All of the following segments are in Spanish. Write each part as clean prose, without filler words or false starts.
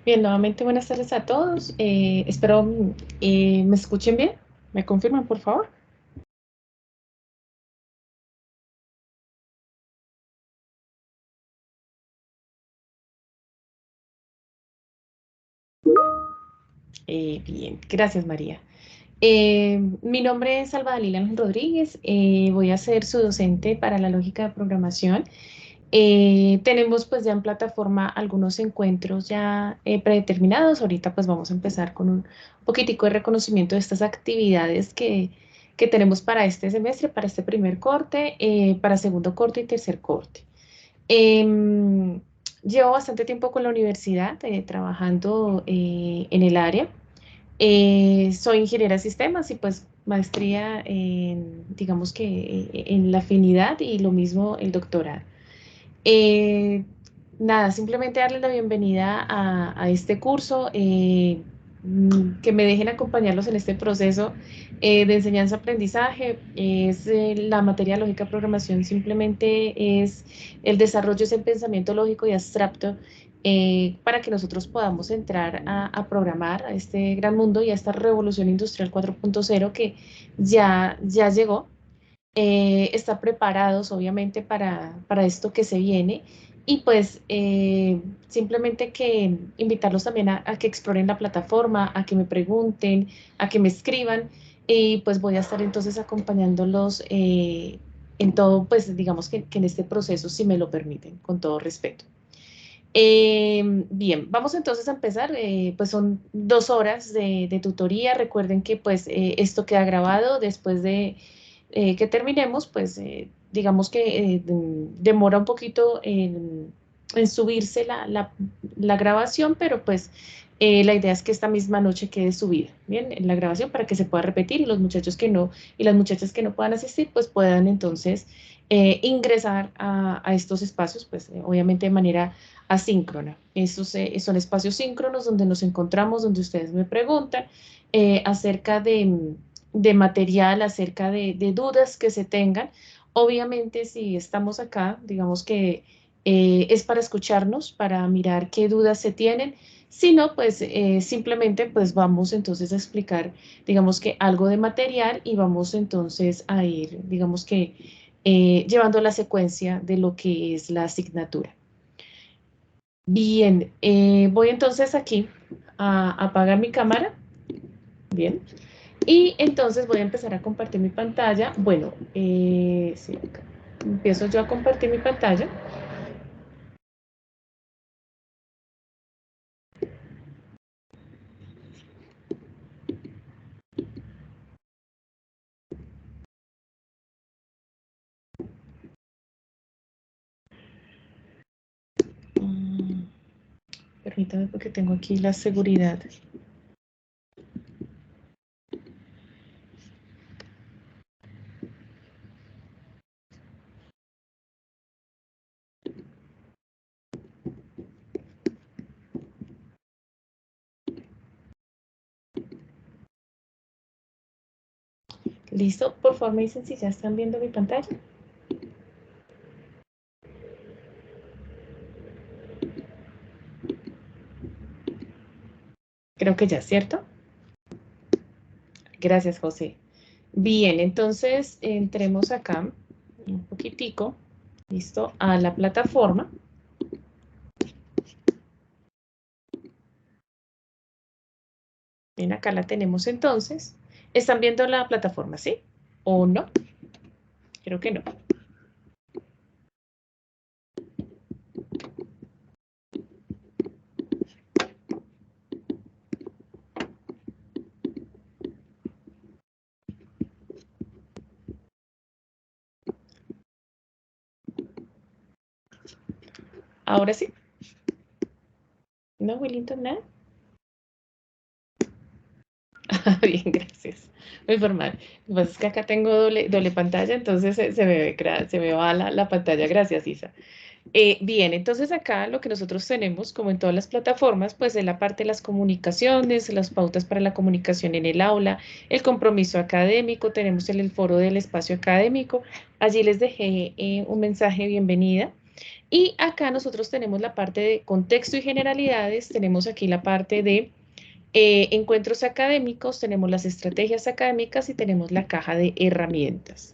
Bien, nuevamente buenas tardes a todos. Espero me escuchen bien. ¿Me confirman, por favor? Bien, gracias María. Mi nombre es Salva Lilian Rodríguez. Voy a ser su docente para la lógica de programación. Tenemos pues ya en plataforma algunos encuentros ya predeterminados. Ahorita pues vamos a empezar con un poquitico de reconocimiento de estas actividades que tenemos para este semestre, para este primer corte, para segundo corte y tercer corte. Em, Llevo bastante tiempo con la universidad trabajando en el área. Soy ingeniera de sistemas y pues maestría en, digamos que en la afinidad y lo mismo el doctorado. Eh, Nada, simplemente darles la bienvenida a este curso, que me dejen acompañarlos en este proceso de enseñanza-aprendizaje. Es la materia de lógica de programación, simplemente es el desarrollo de ese pensamiento lógico y abstracto para que nosotros podamos entrar a programar a este gran mundo y a esta revolución industrial 4.0 que ya llegó. Estar preparados, obviamente, para esto que se viene. Y pues simplemente que invitarlos también a que exploren la plataforma, a que me pregunten, a que me escriban. Y pues voy a estar entonces acompañándolos en todo, pues digamos que en este proceso, si me lo permiten, con todo respeto. Bien, vamos entonces a empezar. Pues son 2 horas de tutoría. Recuerden que pues esto queda grabado después de que terminemos, pues digamos que demora un poquito en subirse la grabación, pero pues la idea es que esta misma noche quede subida, ¿bien? En la grabación para que se pueda repetir y los muchachos que no, y las muchachas que no puedan asistir, pues puedan entonces ingresar a estos espacios, pues obviamente de manera asíncrona. Estos son espacios síncronos donde nos encontramos, donde ustedes me preguntan acerca de material, acerca de dudas que se tengan. Obviamente, si estamos acá, digamos que es para escucharnos, para mirar qué dudas se tienen. Si no, pues simplemente pues vamos entonces a explicar, digamos que algo de material y vamos entonces a ir, digamos que llevando la secuencia de lo que es la asignatura. Bien, voy entonces aquí a apagar mi cámara. Bien. Y entonces voy a empezar a compartir mi pantalla. Bueno, sí, acá. Empiezo yo a compartir mi pantalla. Mm, Permítame porque tengo aquí la seguridad. ¿Listo? Por favor, me dicen si ya están viendo mi pantalla. Creo que ya, ¿cierto? Gracias, José. Bien, entonces entremos acá un poquitico, ¿listo? A la plataforma. Bien, acá la tenemos entonces. ¿Están viendo la plataforma, sí? ¿O no? Creo que no. Ahora sí. ¿No, Willington? ¿Nada? Bien, gracias. Muy formal. Lo que pasa es que acá tengo doble pantalla, entonces se me va la pantalla. Gracias, Isa. Bien, entonces acá lo que nosotros tenemos, como en todas las plataformas, pues es la parte de las comunicaciones, las pautas para la comunicación en el aula, el compromiso académico, tenemos el foro del espacio académico. Allí les dejé un mensaje de bienvenida. Y acá nosotros tenemos la parte de contexto y generalidades, tenemos aquí la parte de encuentros académicos, tenemos las estrategias académicas y tenemos la caja de herramientas.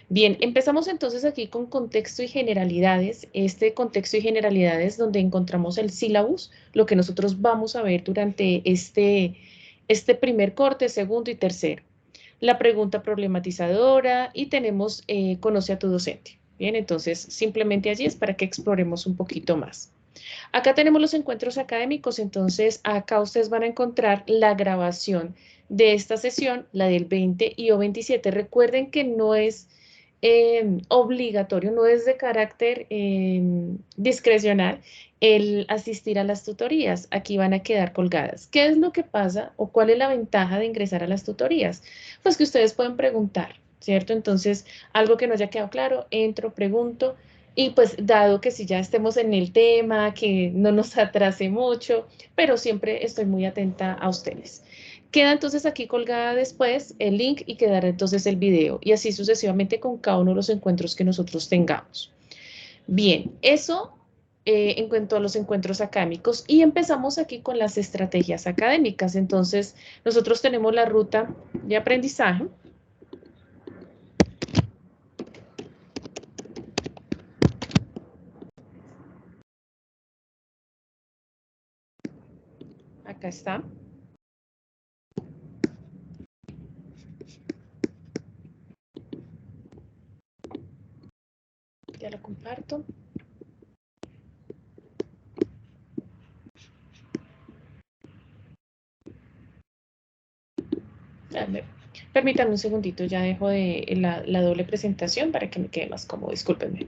Bien, empezamos entonces aquí con contexto y generalidades. Este contexto y generalidades donde encontramos el sílabus, lo que nosotros vamos a ver durante este primer corte, segundo y tercero. La pregunta problematizadora y tenemos conoce a tu docente. Bien, entonces simplemente allí es para que exploremos un poquito más. Acá tenemos los encuentros académicos, entonces acá ustedes van a encontrar la grabación de esta sesión, la del 20 y o 27. Recuerden que no es obligatorio, no es de carácter discrecional el asistir a las tutorías. Aquí van a quedar colgadas. ¿Qué es lo que pasa o cuál es la ventaja de ingresar a las tutorías? Pues que ustedes pueden preguntar, ¿cierto? Entonces, algo que no haya quedado claro, entro, pregunto. Y pues dado que si ya estemos en el tema, que no nos atrase mucho, pero siempre estoy muy atenta a ustedes. Queda entonces aquí colgada después el link y quedará entonces el video y así sucesivamente con cada uno de los encuentros que nosotros tengamos. Bien, eso en cuanto a los encuentros académicos y empezamos aquí con las estrategias académicas. Entonces, nosotros tenemos la ruta de aprendizaje. Acá está. Ya lo comparto. Permítanme un segundito, ya dejo de la doble presentación para que me quede más cómodo. Discúlpenme.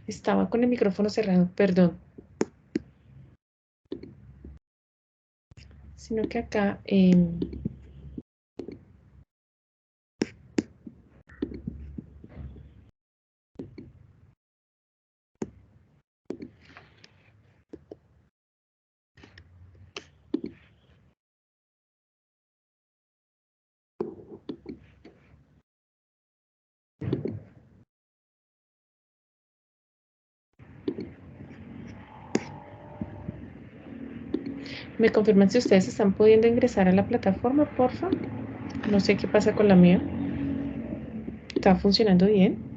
Estaba con el micrófono cerrado, perdón. Sino que acá me confirman si ustedes están pudiendo ingresar a la plataforma, porfa. No sé qué pasa con la mía. ¿Está funcionando bien?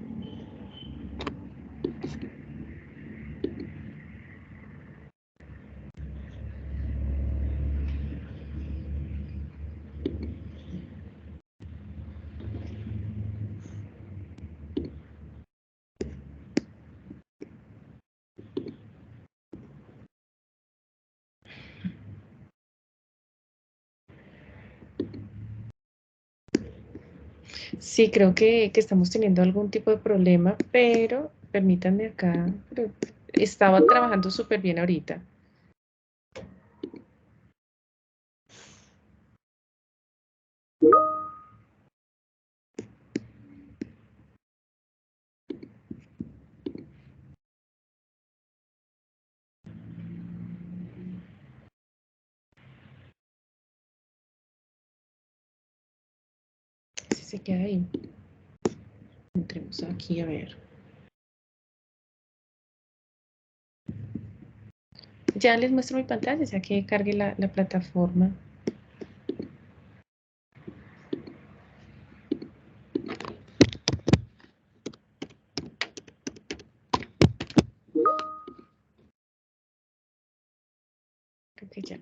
Sí, creo que estamos teniendo algún tipo de problema, pero permítanme acá. Pero estaba trabajando súper bien ahorita. Si se queda ahí. Entremos aquí a ver. Ya les muestro mi pantalla, ya que cargue la plataforma. Creo que ya.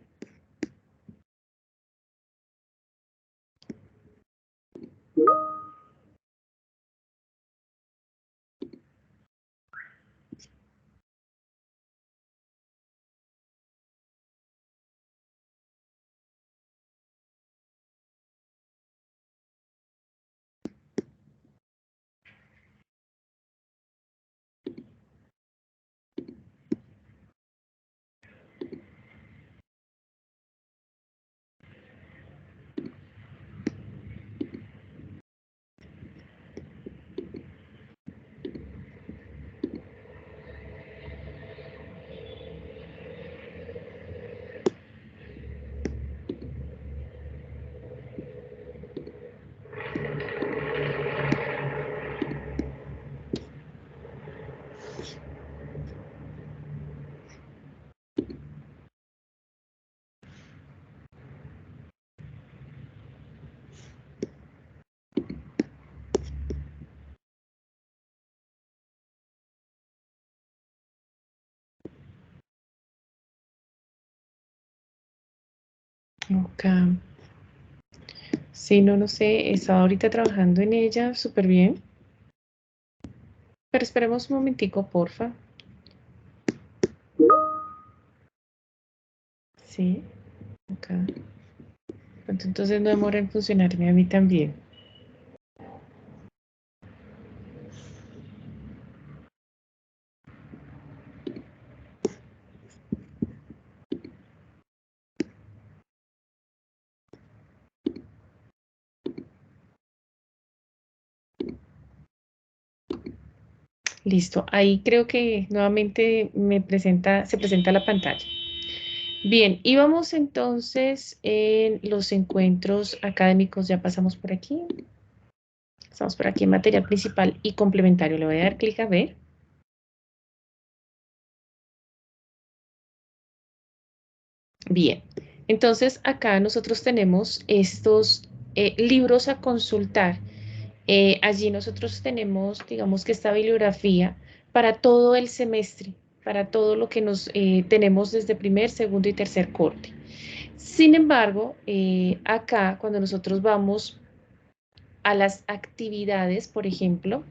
Acá. Sí, no, no sé. Estaba ahorita trabajando en ella súper bien. Pero esperemos un momentico, porfa. Sí, acá. Entonces no demora en funcionarme a mí también. Listo. Ahí creo que nuevamente se presenta la pantalla. Bien, y vamos entonces en los encuentros académicos. Ya pasamos por aquí. Estamos por aquí en material principal y complementario. Le voy a dar clic a ver. Bien, entonces acá nosotros tenemos estos libros a consultar. Allí nosotros tenemos, digamos que esta bibliografía para todo el semestre, para todo lo que nos tenemos desde primer, segundo y tercer corte. Sin embargo, acá cuando nosotros vamos a las actividades, por ejemplo,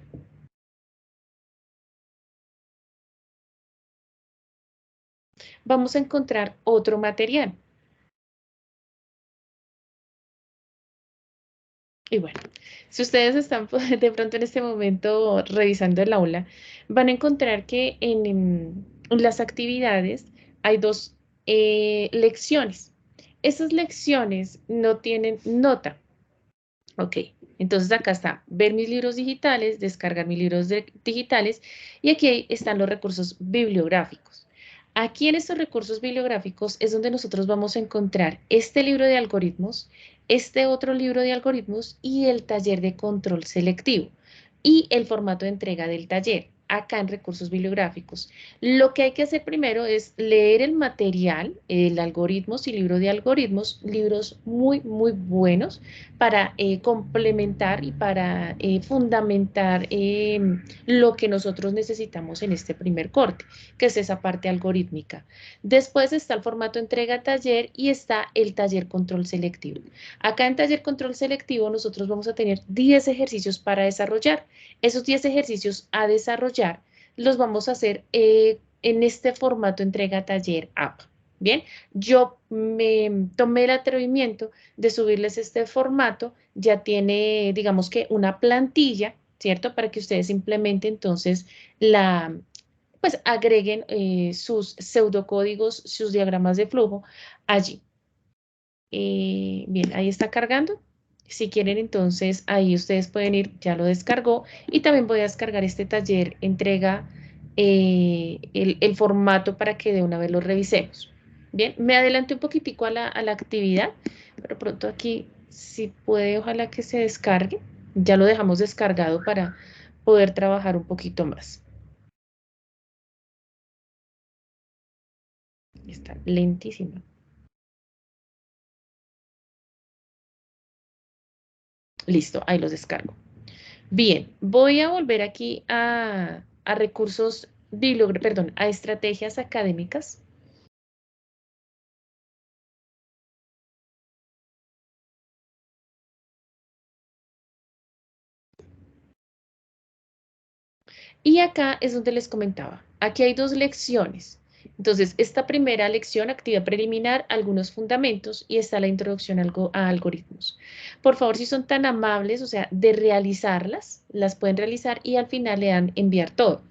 vamos a encontrar otro material. Y bueno, si ustedes están de pronto en este momento revisando el aula, van a encontrar que en las actividades hay dos lecciones. Esas lecciones no tienen nota. Ok, entonces acá está ver mis libros digitales, descargar mis libros digitales y aquí están los recursos bibliográficos. Aquí en estos recursos bibliográficos es donde nosotros vamos a encontrar este libro de algoritmos, este otro libro de algoritmos y el taller de control selectivo y el formato de entrega del taller acá en recursos bibliográficos. Lo que hay que hacer primero es leer el material, el algoritmos y libro de algoritmos, libros muy, muy buenos para complementar y para fundamentar lo que nosotros necesitamos en este primer corte, que es esa parte algorítmica. Después está el formato entrega-taller y está el taller control selectivo. Acá en taller control selectivo nosotros vamos a tener 10 ejercicios para desarrollar. Esos 10 ejercicios a desarrollar los vamos a hacer en este formato entrega-taller app. Bien, yo me tomé el atrevimiento de subirles este formato, ya tiene, digamos que una plantilla, ¿cierto? Para que ustedes simplemente entonces pues agreguen sus pseudocódigos, sus diagramas de flujo allí. Bien, ahí está cargando. Si quieren, entonces ahí ustedes pueden ir, ya lo descargó y también voy a descargar este taller, entrega el formato para que de una vez lo revisemos. Bien, me adelanté un poquitico a la actividad, pero pronto aquí si puede, ojalá que se descargue. Ya lo dejamos descargado para poder trabajar un poquito más. Está lentísimo. Listo, ahí los descargo. Bien, voy a volver aquí a recursos perdón, a estrategias académicas. Y acá es donde les comentaba. Aquí hay dos lecciones. Entonces, esta primera lección, actividad preliminar, algunos fundamentos, y está la introducción a algoritmos. Por favor, si son tan amables, o sea, de realizarlas, las pueden realizar y al final le dan enviar todo.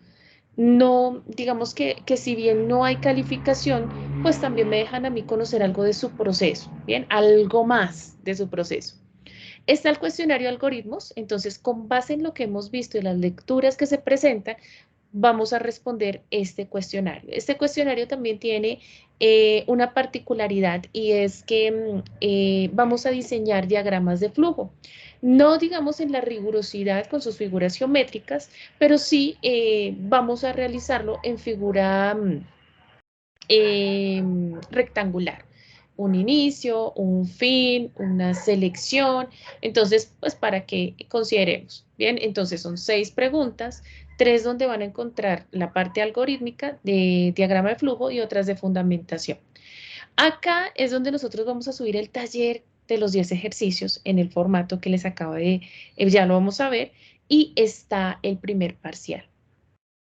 No, digamos que si bien no hay calificación, pues también me dejan a mí conocer algo de su proceso, ¿bien? Algo más de su proceso. Está el cuestionario de algoritmos, entonces con base en lo que hemos visto y las lecturas que se presentan, vamos a responder este cuestionario. Este cuestionario también tiene una particularidad y es que vamos a diseñar diagramas de flujo. No digamos en la rigurosidad con sus figuras geométricas, pero sí vamos a realizarlo en figura rectangular. Un inicio, un fin, una selección. Entonces, pues para que consideremos. Bien, entonces son 6 preguntas, 3 donde van a encontrar la parte algorítmica de diagrama de flujo y otras de fundamentación. Acá es donde nosotros vamos a subir el taller de los 10 ejercicios en el formato que les acabo ya lo vamos a ver, y está el primer parcial.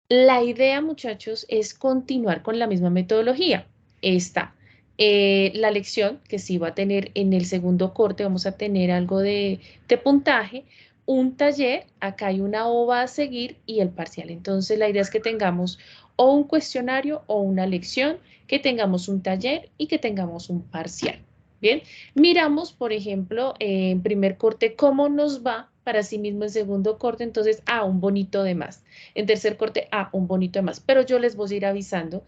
La idea, muchachos, es continuar con la misma metodología. Está la lección, que sí va a tener en el segundo corte, vamos a tener algo de puntaje, un taller, acá hay una ova a seguir y el parcial. Entonces, la idea es que tengamos o un cuestionario o una lección, que tengamos un taller y que tengamos un parcial. Bien, miramos, por ejemplo, en primer corte, cómo nos va para sí mismo en segundo corte, entonces, un bonito de más. En tercer corte, un bonito de más. Pero yo les voy a ir avisando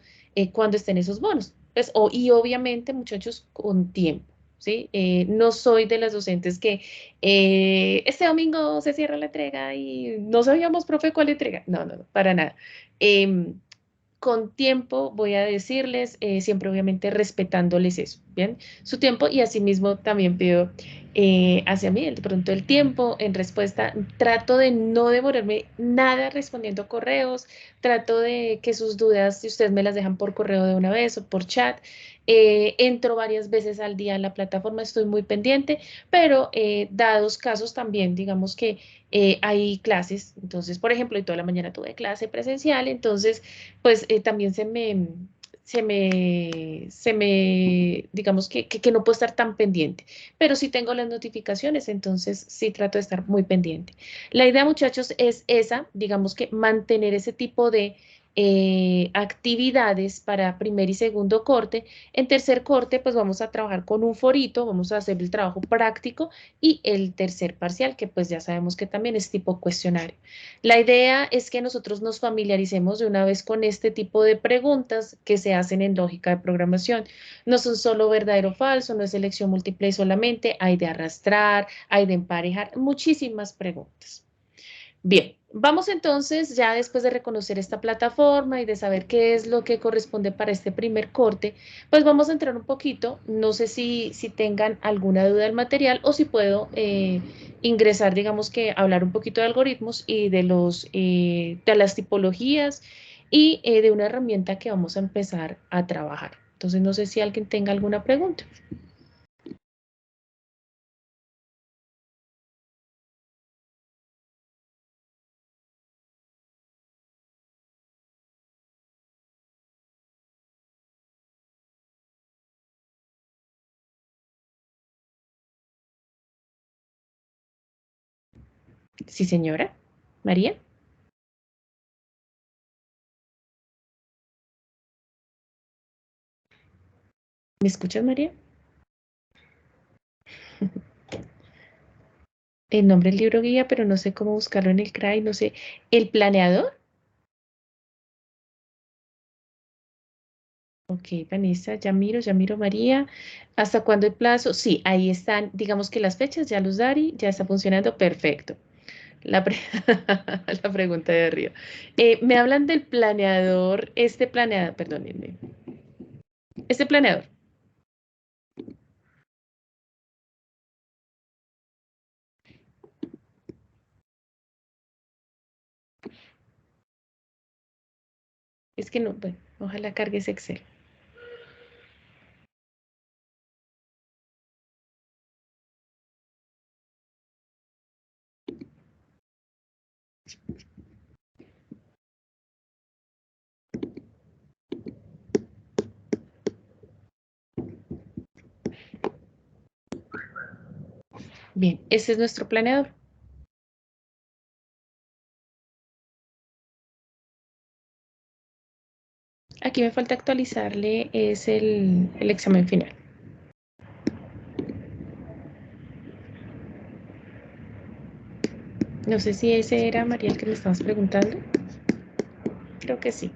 cuando estén esos bonos. Pues, y obviamente, muchachos, con tiempo, ¿sí? No soy de las docentes que este domingo se cierra la entrega y no sabíamos, profe, cuál entrega. No, no, no, para nada. Em, con tiempo voy a decirles, siempre obviamente respetándoles eso, ¿bien? Su tiempo y asimismo también pido hacia mí, de pronto el tiempo en respuesta, trato de no demorarme nada respondiendo correos, trato de que sus dudas, si ustedes me las dejan por correo de una vez o por chat, entro varias veces al día en la plataforma, estoy muy pendiente, pero dados casos también, digamos que hay clases, entonces, por ejemplo, y toda la mañana tuve clase presencial, entonces pues también digamos que no puedo estar tan pendiente, pero sí tengo las notificaciones, entonces sí trato de estar muy pendiente. La idea, muchachos, es esa, digamos que mantener ese tipo de actividades para primer y segundo corte. En tercer corte, pues vamos a trabajar con un forito, vamos a hacer el trabajo práctico y el tercer parcial, que pues ya sabemos que también es tipo cuestionario. La idea es que nosotros nos familiaricemos de una vez con este tipo de preguntas que se hacen en lógica de programación. No son solo verdadero o falso, no es selección múltiple solamente, hay de arrastrar, hay de emparejar, muchísimas preguntas. Bien, vamos entonces, ya después de reconocer esta plataforma y de saber qué es lo que corresponde para este primer corte, pues vamos a entrar un poquito, no sé si tengan alguna duda del material o si puedo ingresar, digamos que hablar un poquito de algoritmos y de las tipologías y de una herramienta que vamos a empezar a trabajar. Entonces, no sé si alguien tenga alguna pregunta. Sí, señora. María, ¿me escuchas, María? El nombre del libro guía, pero no sé cómo buscarlo en el CRAI, no sé. ¿El planeador? Ok, Vanessa, ya miro María. ¿Hasta cuándo el plazo? Sí, ahí están, digamos que las fechas, ya los Dari, ya está funcionando, perfecto. La, pre- la pregunta de arriba. Me hablan del planeador, este planeador, perdónenme, este planeador. Es que no, bueno, ojalá cargue ese Excel. Bien, ese es nuestro planeador. Aquí me falta actualizarle, es el examen final. No sé si ese era María el que me estabas preguntando. Creo que sí.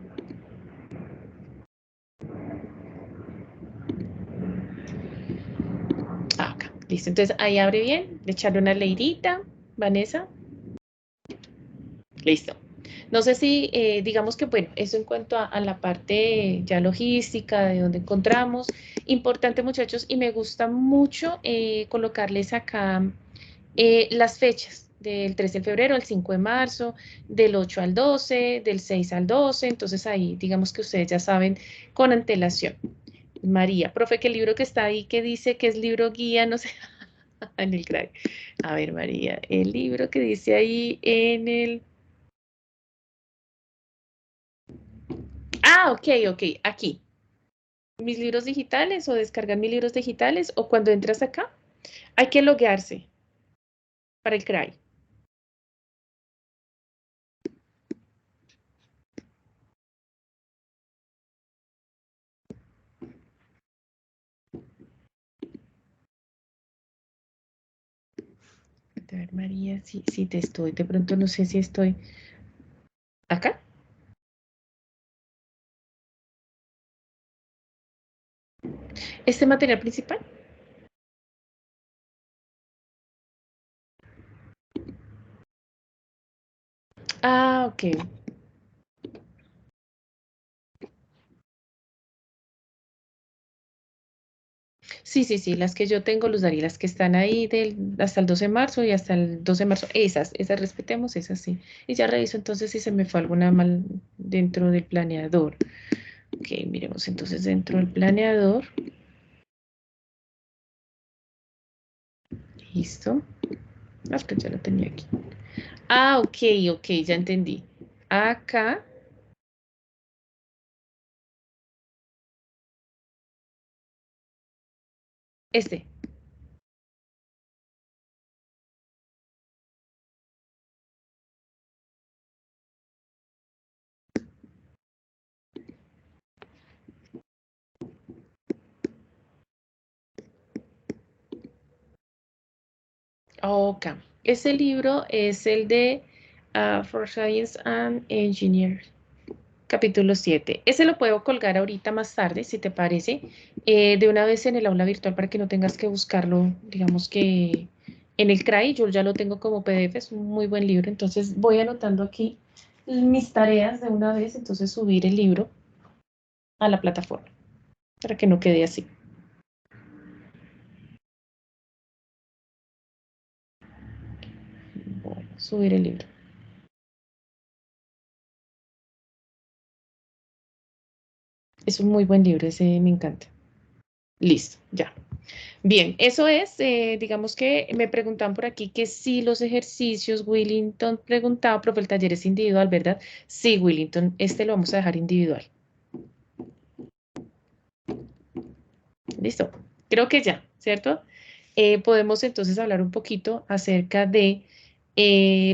Ah, acá. Listo. Entonces ahí abre bien. Le echarle una leidita. Vanessa. Listo. No sé si, digamos que, bueno, eso en cuanto a la parte ya logística, de donde encontramos. Importante, muchachos, y me gusta mucho colocarles acá las fechas del 13 de febrero al 5 de marzo, del 8 al 12, del 6 al 12. Entonces ahí, digamos que ustedes ya saben con antelación. María, profe, que el libro que está ahí que dice que es libro guía, no sé, en el crack. A ver, María, el libro que dice ahí en el... Ah, ok, ok, aquí. Mis libros digitales o descargar mis libros digitales o cuando entras acá, hay que loguearse para el CRAI. A ver, María, si te estoy, de pronto no sé si estoy acá. Este material principal. Ah, ok. Sí, sí, sí, las que yo tengo, los daría, las que están ahí hasta el 12 de marzo y hasta el 12 de marzo, esas respetemos, esas sí. Y ya reviso entonces si se me fue alguna mal dentro del planeador. Ok, miremos entonces dentro del planeador. Listo. Ah, pues ya lo tenía aquí. Ah, ok, ok, ya entendí. Acá, Este. Ok. Ese libro es el de For Science and Engineering. Capítulo 7. Ese lo puedo colgar ahorita más tarde, si te parece, de una vez en el aula virtual para que no tengas que buscarlo, digamos que en el CRAI, yo ya lo tengo como PDF, es un muy buen libro, entonces voy anotando aquí mis tareas de una vez, entonces subir el libro a la plataforma para que no quede así. Bueno, subir el libro. Es un muy buen libro, ese me encanta. Listo, ya. Bien, eso es, digamos que me preguntan por aquí que si los ejercicios, Willington preguntaba, profe, el taller es individual, ¿verdad? Sí, Willington, este lo vamos a dejar individual. Listo, creo que ya, ¿cierto? Podemos entonces hablar un poquito acerca de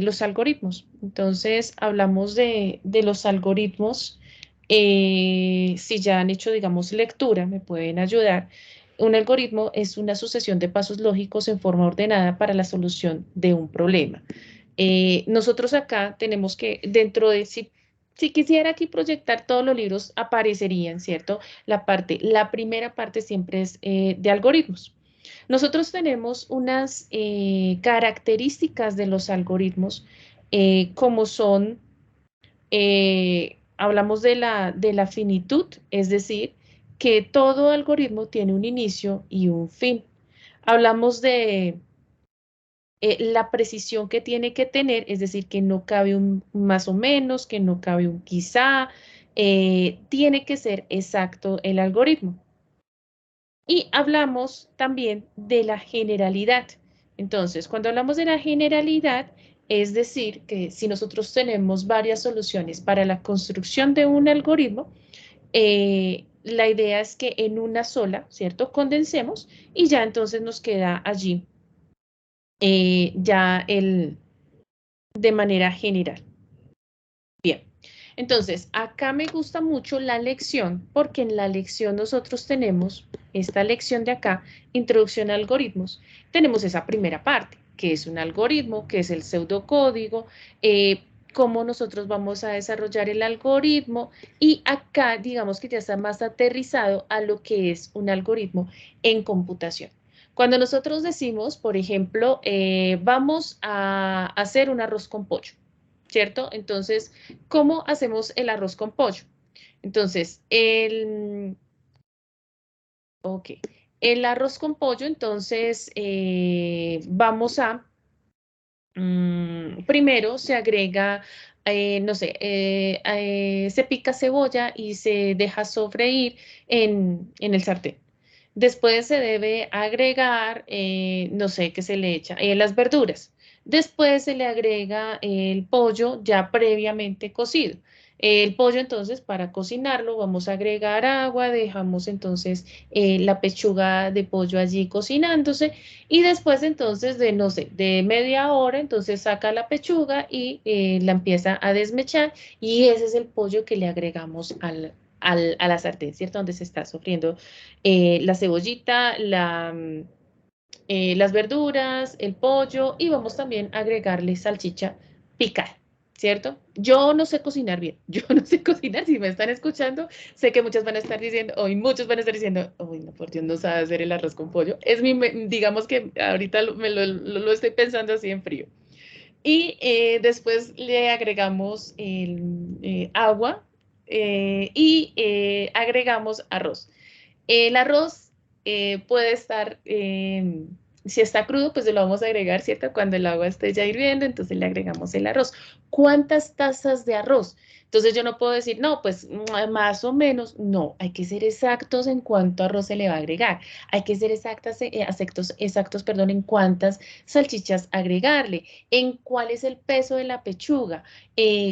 los algoritmos. Entonces, hablamos de los algoritmos. Si ya han hecho, digamos, lectura, me pueden ayudar. Un algoritmo es una sucesión de pasos lógicos en forma ordenada para la solución de un problema. Nosotros acá tenemos que, dentro de, si quisiera aquí proyectar todos los libros, aparecerían, ¿cierto? La primera parte siempre es de algoritmos. Nosotros tenemos unas características de los algoritmos, como son, hablamos de la finitud, es decir, que todo algoritmo tiene un inicio y un fin. Hablamos de la precisión que tiene que tener, es decir, que no cabe un más o menos, que no cabe un quizá, tiene que ser exacto el algoritmo. Y hablamos también de la generalidad. Entonces, cuando hablamos de la generalidad, es decir, que si nosotros tenemos varias soluciones para la construcción de un algoritmo, la idea es que en una sola, ¿cierto? Condensemos y ya entonces nos queda allí ya de manera general. Bien, entonces acá me gusta mucho la lección porque en la lección nosotros tenemos esta lección de acá, introducción a algoritmos, tenemos esa primera parte, que es un algoritmo, que es el pseudocódigo, cómo nosotros vamos a desarrollar el algoritmo y acá digamos que ya está más aterrizado a lo que es un algoritmo en computación. Cuando nosotros decimos, por ejemplo, vamos a hacer un arroz con pollo, ¿cierto? Entonces, ¿cómo hacemos el arroz con pollo? Entonces, ok, el arroz con pollo, entonces, vamos a, primero se agrega, no sé, se pica cebolla y se deja sofreír en el sartén. Después se debe agregar, no sé, qué se le echa, las verduras. Después se le agrega el pollo ya previamente cocido. El pollo entonces para cocinarlo vamos a agregar agua, dejamos entonces la pechuga de pollo allí cocinándose y después entonces de, no sé, de media hora entonces saca la pechuga y la empieza a desmechar y ese es el pollo que le agregamos a la sartén, ¿cierto? Donde se está sofriendo la cebollita, las verduras, el pollo y vamos también a agregarle salchicha picada, ¿cierto? Yo no sé cocinar bien, yo no sé cocinar, si me están escuchando, sé que muchos van a estar diciendo, hoy muchos van a estar diciendo, uy, no, por Dios, no sabe hacer el arroz con pollo. Es digamos que ahorita lo estoy pensando así en frío. Y después le agregamos el agua y agregamos arroz. El arroz puede estar, si está crudo, pues lo vamos a agregar, ¿cierto? Cuando el agua esté ya hirviendo, entonces le agregamos el arroz. ¿Cuántas tazas de arroz? Entonces yo no puedo decir, no, pues más o menos, no, hay que ser exactos en cuánto arroz se le va a agregar, hay que ser exactos, perdón, en cuántas salchichas agregarle, en cuál es el peso de la pechuga,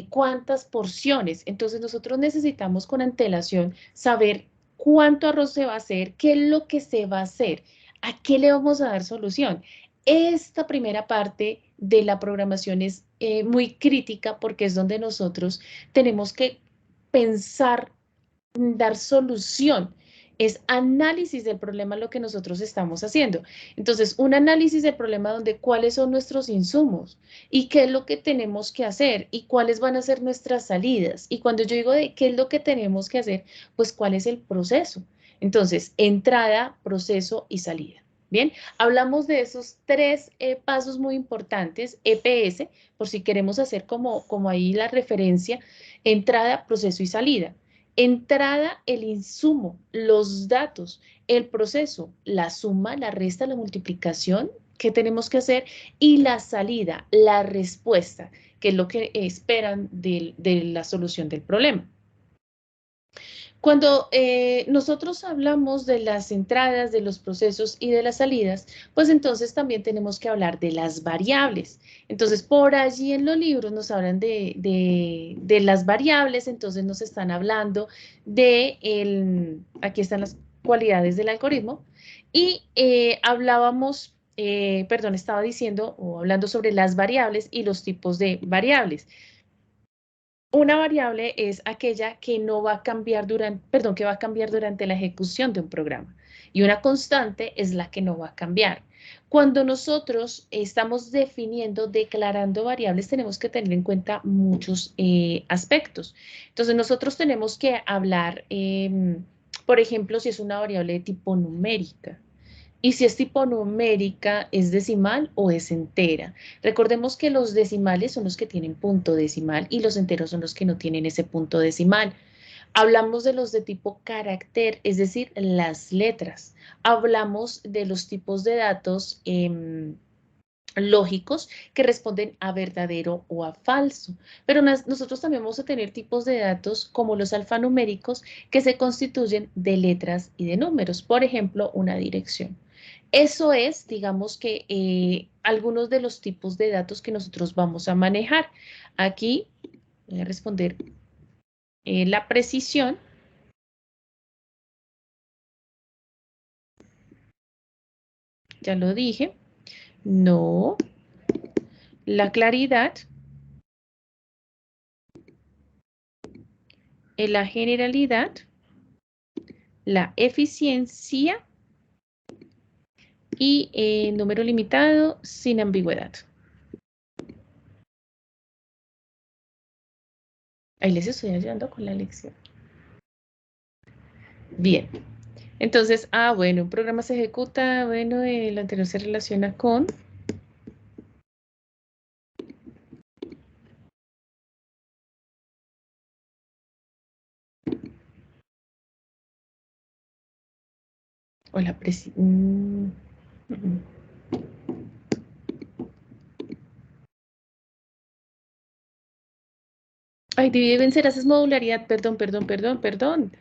cuántas porciones. Entonces nosotros necesitamos con antelación saber cuánto arroz se va a hacer, qué es lo que se va a hacer. ¿A qué le vamos a dar solución? Esta primera parte de la programación es muy crítica porque es donde nosotros tenemos que pensar, dar solución. Es análisis del problema lo que nosotros estamos haciendo. Entonces, un análisis del problema donde cuáles son nuestros insumos y qué es lo que tenemos que hacer y cuáles van a ser nuestras salidas. Y cuando yo digo de qué es lo que tenemos que hacer, pues cuál es el proceso. Entonces, entrada, proceso y salida. Bien, hablamos de esos tres pasos muy importantes, EPS, por si queremos hacer como ahí la referencia, entrada, proceso y salida. Entrada, el insumo, los datos, el proceso, la suma, la resta, la multiplicación que tenemos que hacer y la salida, la respuesta, que es lo que esperan de la solución del problema. Cuando nosotros hablamos de las entradas, de los procesos y de las salidas, pues entonces también tenemos que hablar de las variables. Entonces, por allí en los libros nos hablan de las variables, entonces nos están hablando aquí están las cualidades del algoritmo, y hablábamos, perdón, estaba diciendo o hablando sobre las variables y los tipos de variables. Una variable es aquella que no va a cambiar durante, perdón, que va a cambiar durante la ejecución de un programa. Y una constante es la que no va a cambiar. Cuando nosotros estamos definiendo, declarando variables, tenemos que tener en cuenta muchos aspectos. Entonces, nosotros tenemos que hablar, por ejemplo, si es una variable de tipo numérica. Y si es tipo numérica, ¿es decimal o es entera? Recordemos que los decimales son los que tienen punto decimal y los enteros son los que no tienen ese punto decimal. Hablamos de los de tipo carácter, es decir, las letras. Hablamos de los tipos de datos lógicos que responden a verdadero o a falso. Pero nosotros también vamos a tener tipos de datos como los alfanuméricos que se constituyen de letras y de números. Por ejemplo, una dirección. Eso es, digamos que, algunos de los tipos de datos que nosotros vamos a manejar. Aquí voy a responder la precisión. Ya lo dije. No. La claridad. La generalidad. La eficiencia. Y número limitado sin ambigüedad. Ahí les estoy ayudando con la lección. Bien. Entonces, bueno, un programa se ejecuta, bueno, el anterior se relaciona con. O la precisión. Ay, divide y vencer, haces modularidad. Perdón, perdón, perdón, perdón.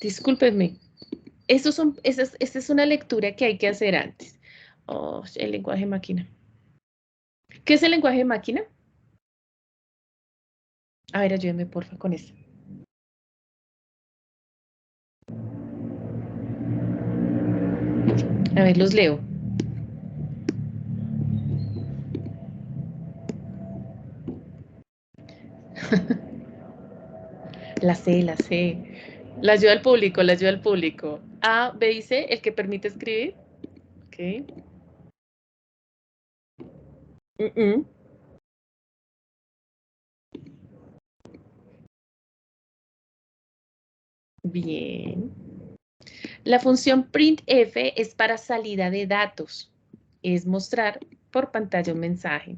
Discúlpenme. Esta es una lectura que hay que hacer antes. Oh, el lenguaje máquina. ¿Qué es el lenguaje máquina? A ver, ayúdenme, porfa, con esto. A ver, los leo. La C, la C. La ayuda al público, la ayuda al público. A, B y C, el que permite escribir. Ok. Bien. La función printf es para salida de datos. Es mostrar por pantalla un mensaje.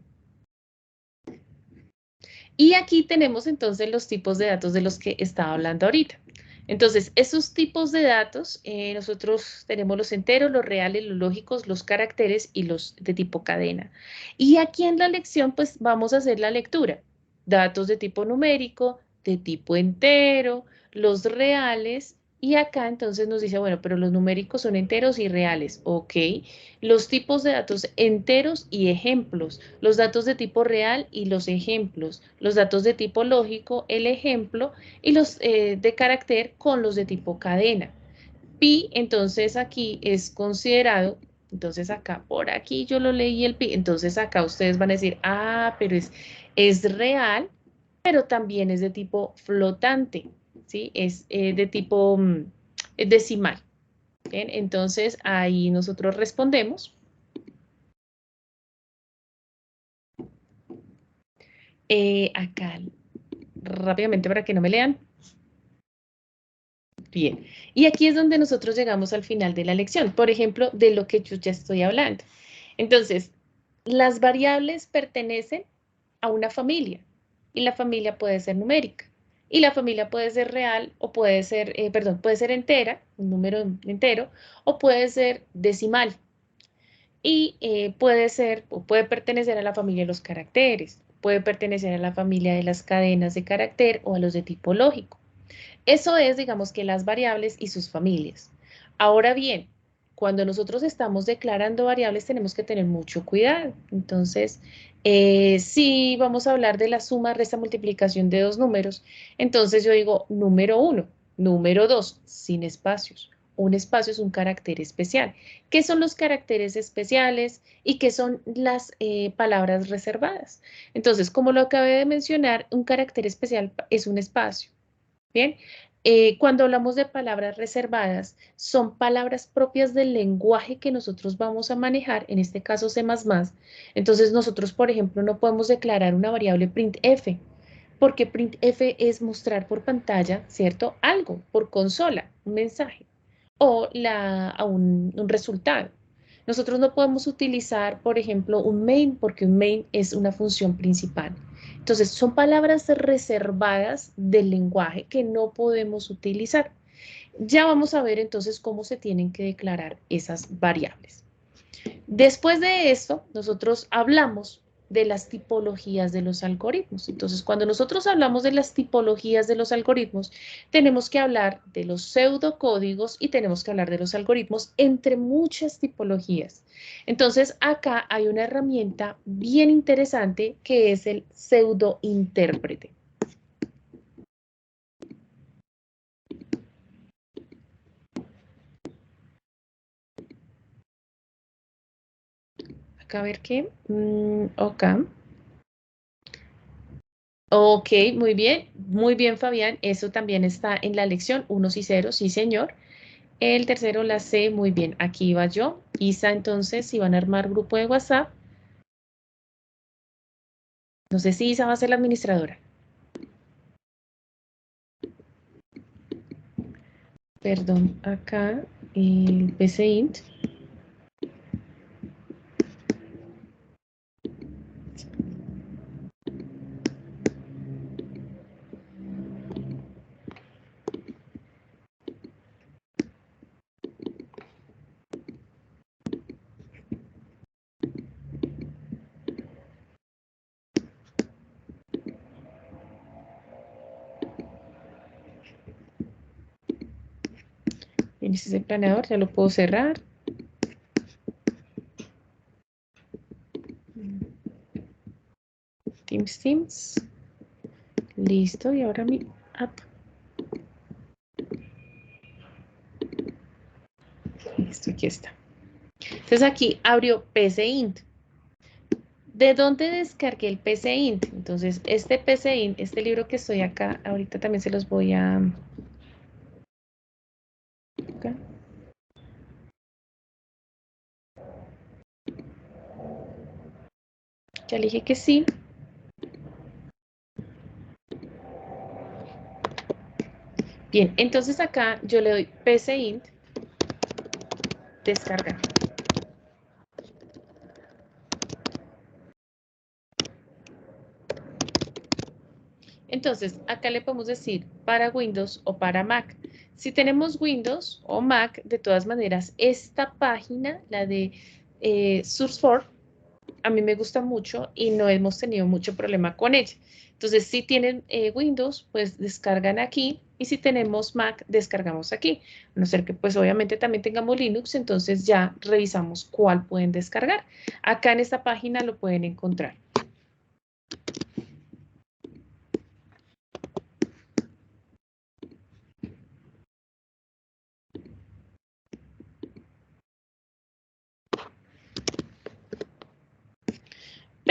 Y aquí tenemos entonces los tipos de datos de los que estaba hablando ahorita. Entonces, esos tipos de datos, nosotros tenemos los enteros, los reales, los lógicos, los caracteres y los de tipo cadena. Y aquí en la lección, pues vamos a hacer la lectura. Datos de tipo numérico, de tipo entero, los reales. Y acá entonces nos dice, bueno, pero los numéricos son enteros y reales. Ok. Los tipos de datos enteros y ejemplos. Los datos de tipo real y los ejemplos. Los datos de tipo lógico, el ejemplo y los de carácter con los de tipo cadena. pi, entonces aquí es considerado, entonces acá, por aquí yo lo leí el pi, entonces acá ustedes van a decir, ah, pero es real, pero también es de tipo flotante, ¿sí? Es de tipo decimal, ¿bien? Entonces ahí nosotros respondemos. Acá, rápidamente para que no me lean. Bien, y aquí es donde nosotros llegamos al final de la lección, por ejemplo, de lo que yo ya estoy hablando. Entonces, las variables pertenecen a una familia y la familia puede ser numérica y la familia puede ser real o puede ser, perdón, puede ser entera, un número entero, o puede ser decimal y puede ser o puede pertenecer a la familia de los caracteres, puede pertenecer a la familia de las cadenas de carácter o a los de tipo lógico. Eso es, digamos que las variables y sus familias. Ahora bien, cuando nosotros estamos declarando variables tenemos que tener mucho cuidado. Entonces, si vamos a hablar de la suma, resta, multiplicación de dos números, entonces yo digo número uno, número dos, sin espacios. Un espacio es un carácter especial. ¿Qué son los caracteres especiales y qué son las palabras reservadas? Entonces, como lo acabé de mencionar, un carácter especial es un espacio. Bien, cuando hablamos de palabras reservadas, son palabras propias del lenguaje que nosotros vamos a manejar, en este caso C++. Entonces nosotros, por ejemplo, no podemos declarar una variable printf, porque printf es mostrar por pantalla, ¿cierto? Algo, por consola, un mensaje, o un resultado. Nosotros no podemos utilizar, por ejemplo, un main, porque un main es una función principal. Entonces, son palabras reservadas del lenguaje que no podemos utilizar. Ya vamos a ver entonces cómo se tienen que declarar esas variables. Después de esto, nosotros hablamos de las tipologías de los algoritmos. Entonces, cuando nosotros hablamos de las tipologías de los algoritmos, tenemos que hablar de los pseudocódigos y tenemos que hablar de los algoritmos entre muchas tipologías. Entonces, acá hay una herramienta bien interesante que es el pseudointérprete. Acá a ver qué. Ok. Ok, muy bien, Fabián. Eso también está en la lección, unos y ceros, sí, señor. El tercero, la C, muy bien. Aquí va yo. Isa, entonces, si van a armar grupo de WhatsApp. No sé si Isa va a ser la administradora. Perdón, acá, el PCInt. Bien, este es el planeador, ya lo puedo cerrar. Teams. Listo, y ahora mi app. Listo, aquí está. Entonces aquí abrió PCInt. ¿De dónde descargué el PCInt? Entonces, este PCInt, este libro que estoy acá, ahorita también se los voy a... Acá. Ya le dije que sí. Bien, entonces acá yo le doy PCInt, descargar. Entonces, acá le podemos decir para Windows o para Mac. Si tenemos Windows o Mac, de todas maneras, esta página, la de Source4, a mí me gusta mucho y no hemos tenido mucho problema con ella. Entonces, si tienen Windows, pues descargan aquí y si tenemos Mac, descargamos aquí. A no ser que pues obviamente también tengamos Linux, entonces ya revisamos cuál pueden descargar. Acá en esta página lo pueden encontrar.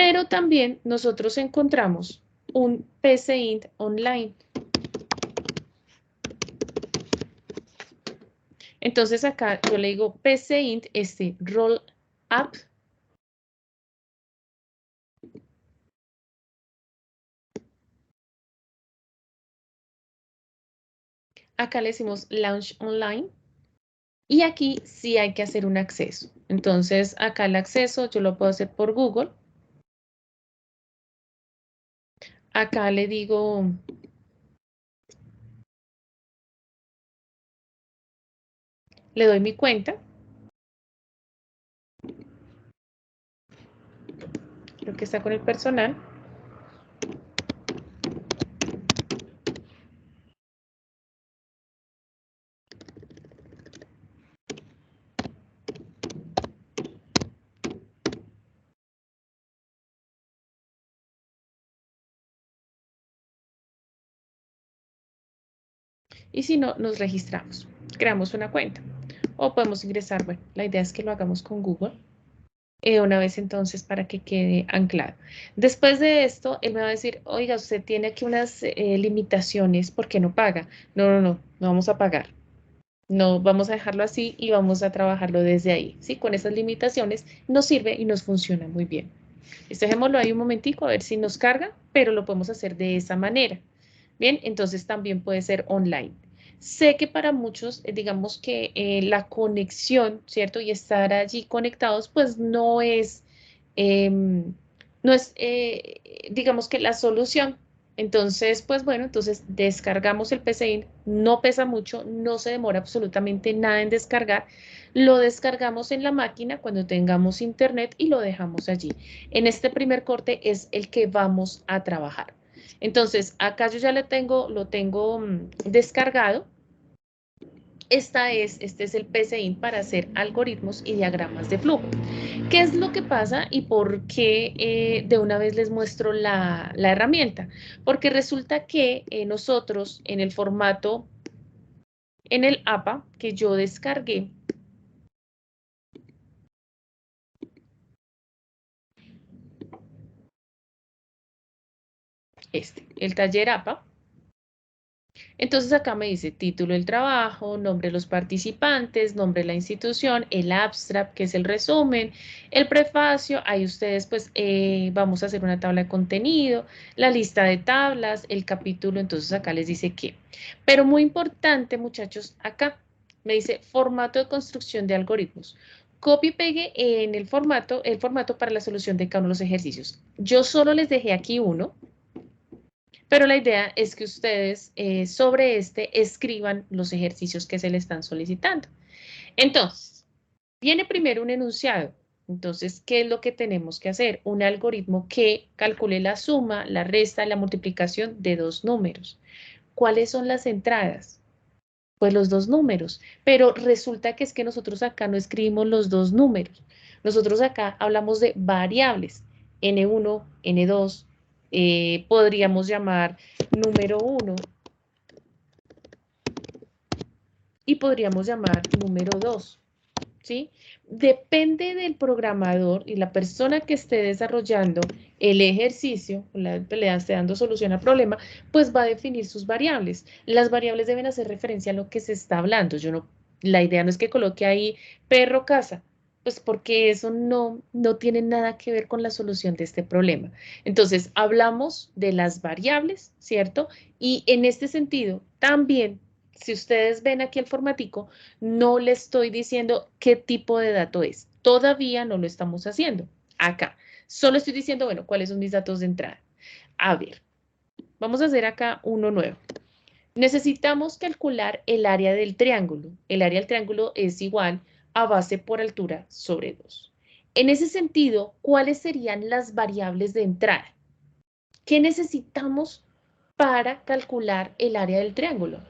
Pero también nosotros encontramos un PCInt online. Entonces acá yo le digo PCInt, roll up. Acá le decimos launch online. Y aquí sí hay que hacer un acceso. Entonces acá el acceso yo lo puedo hacer por Google. Acá le digo, le doy mi cuenta. Creo que está con el personal. Y si no, nos registramos. Creamos una cuenta. O podemos ingresar, bueno, la idea es que lo hagamos con Google. Una vez entonces para que quede anclado. Después de esto, él me va a decir, oiga, usted tiene aquí unas limitaciones, ¿por qué no paga? No, no, no, no vamos a pagar. No, vamos a dejarlo así y vamos a trabajarlo desde ahí, ¿sí? Con esas limitaciones nos sirve y nos funciona muy bien. Esto dejémoslo ahí un momentico a ver si nos carga, pero lo podemos hacer de esa manera. Bien, entonces también puede ser online. Sé que para muchos, digamos que la conexión, ¿cierto? Y estar allí conectados, pues no es, digamos que la solución. Entonces, pues bueno, entonces descargamos el PCI, no pesa mucho, no se demora absolutamente nada en descargar, lo descargamos en la máquina cuando tengamos internet y lo dejamos allí. En este primer corte es el que vamos a trabajar. Entonces, acá yo ya lo tengo descargado. Este es el PCInt para hacer algoritmos y diagramas de flujo. ¿Qué es lo que pasa y por qué de una vez les muestro la herramienta? Porque resulta que nosotros en el formato, en el APA que yo descargué, el taller APA, entonces acá me dice título del trabajo, nombre de los participantes, nombre de la institución, el abstract, que es el resumen, el prefacio, ahí ustedes pues vamos a hacer una tabla de contenido, la lista de tablas, el capítulo, entonces acá les dice qué. Pero muy importante muchachos, acá me dice formato de construcción de algoritmos. Copie y pegue en el formato para la solución de cada uno de los ejercicios. Yo solo les dejé aquí uno, pero la idea es que ustedes sobre este escriban los ejercicios que se le están solicitando. Entonces, viene primero un enunciado. Entonces, ¿qué es lo que tenemos que hacer? Un algoritmo que calcule la suma, la resta, la multiplicación de dos números. ¿Cuáles son las entradas? Pues los dos números. Pero resulta que es que nosotros acá no escribimos los dos números. Nosotros acá hablamos de variables. N1, N2, podríamos llamar número 1 y podríamos llamar número 2, ¿sí? Depende del programador y la persona que esté desarrollando el ejercicio, le esté dando solución al problema, pues va a definir sus variables. Las variables deben hacer referencia a lo que se está hablando. La idea no es que coloque ahí perro casa, pues porque eso no tiene nada que ver con la solución de este problema. Entonces, hablamos de las variables, ¿cierto? Y en este sentido, también, si ustedes ven aquí el formatico, no le estoy diciendo qué tipo de dato es. Todavía no lo estamos haciendo acá. Solo estoy diciendo, bueno, cuáles son mis datos de entrada. A ver, vamos a hacer acá uno nuevo. Necesitamos calcular el área del triángulo. El área del triángulo es igual a base por altura sobre 2. En ese sentido, ¿cuáles serían las variables de entrada? ¿Qué necesitamos para calcular el área del triángulo?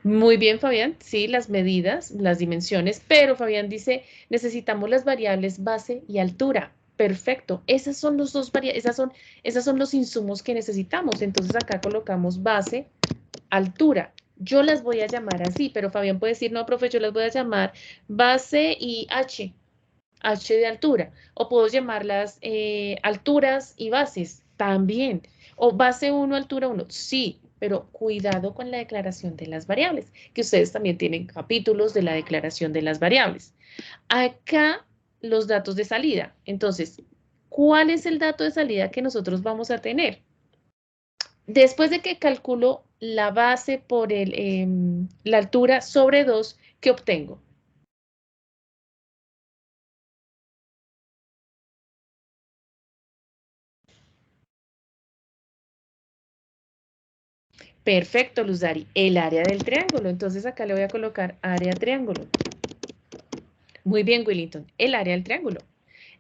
Muy bien, Fabián. Sí, las medidas, las dimensiones, pero Fabián dice, necesitamos las variables base y altura. Perfecto. Esas son los dos esas son los insumos que necesitamos. Entonces acá colocamos base, altura. Yo las voy a llamar así, pero Fabián puede decir, no, profe, yo las voy a llamar base y H de altura. O puedo llamarlas alturas y bases también. O base uno altura uno sí, pero cuidado con la declaración de las variables, que ustedes también tienen capítulos de la declaración de las variables. Acá los datos de salida. Entonces, ¿cuál es el dato de salida que nosotros vamos a tener? Después de que calculo la base por la altura sobre 2, ¿qué obtengo? Perfecto, Luz Dari. El área del triángulo. Entonces acá le voy a colocar área triángulo. Muy bien, Willington. El área del triángulo.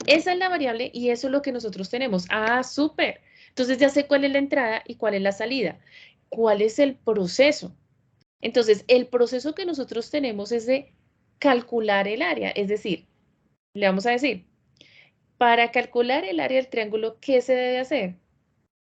Esa es la variable y eso es lo que nosotros tenemos. Ah, súper. Entonces ya sé cuál es la entrada y cuál es la salida. ¿Cuál es el proceso? Entonces, el proceso que nosotros tenemos es de calcular el área. Es decir, le vamos a decir, para calcular el área del triángulo, ¿qué se debe hacer?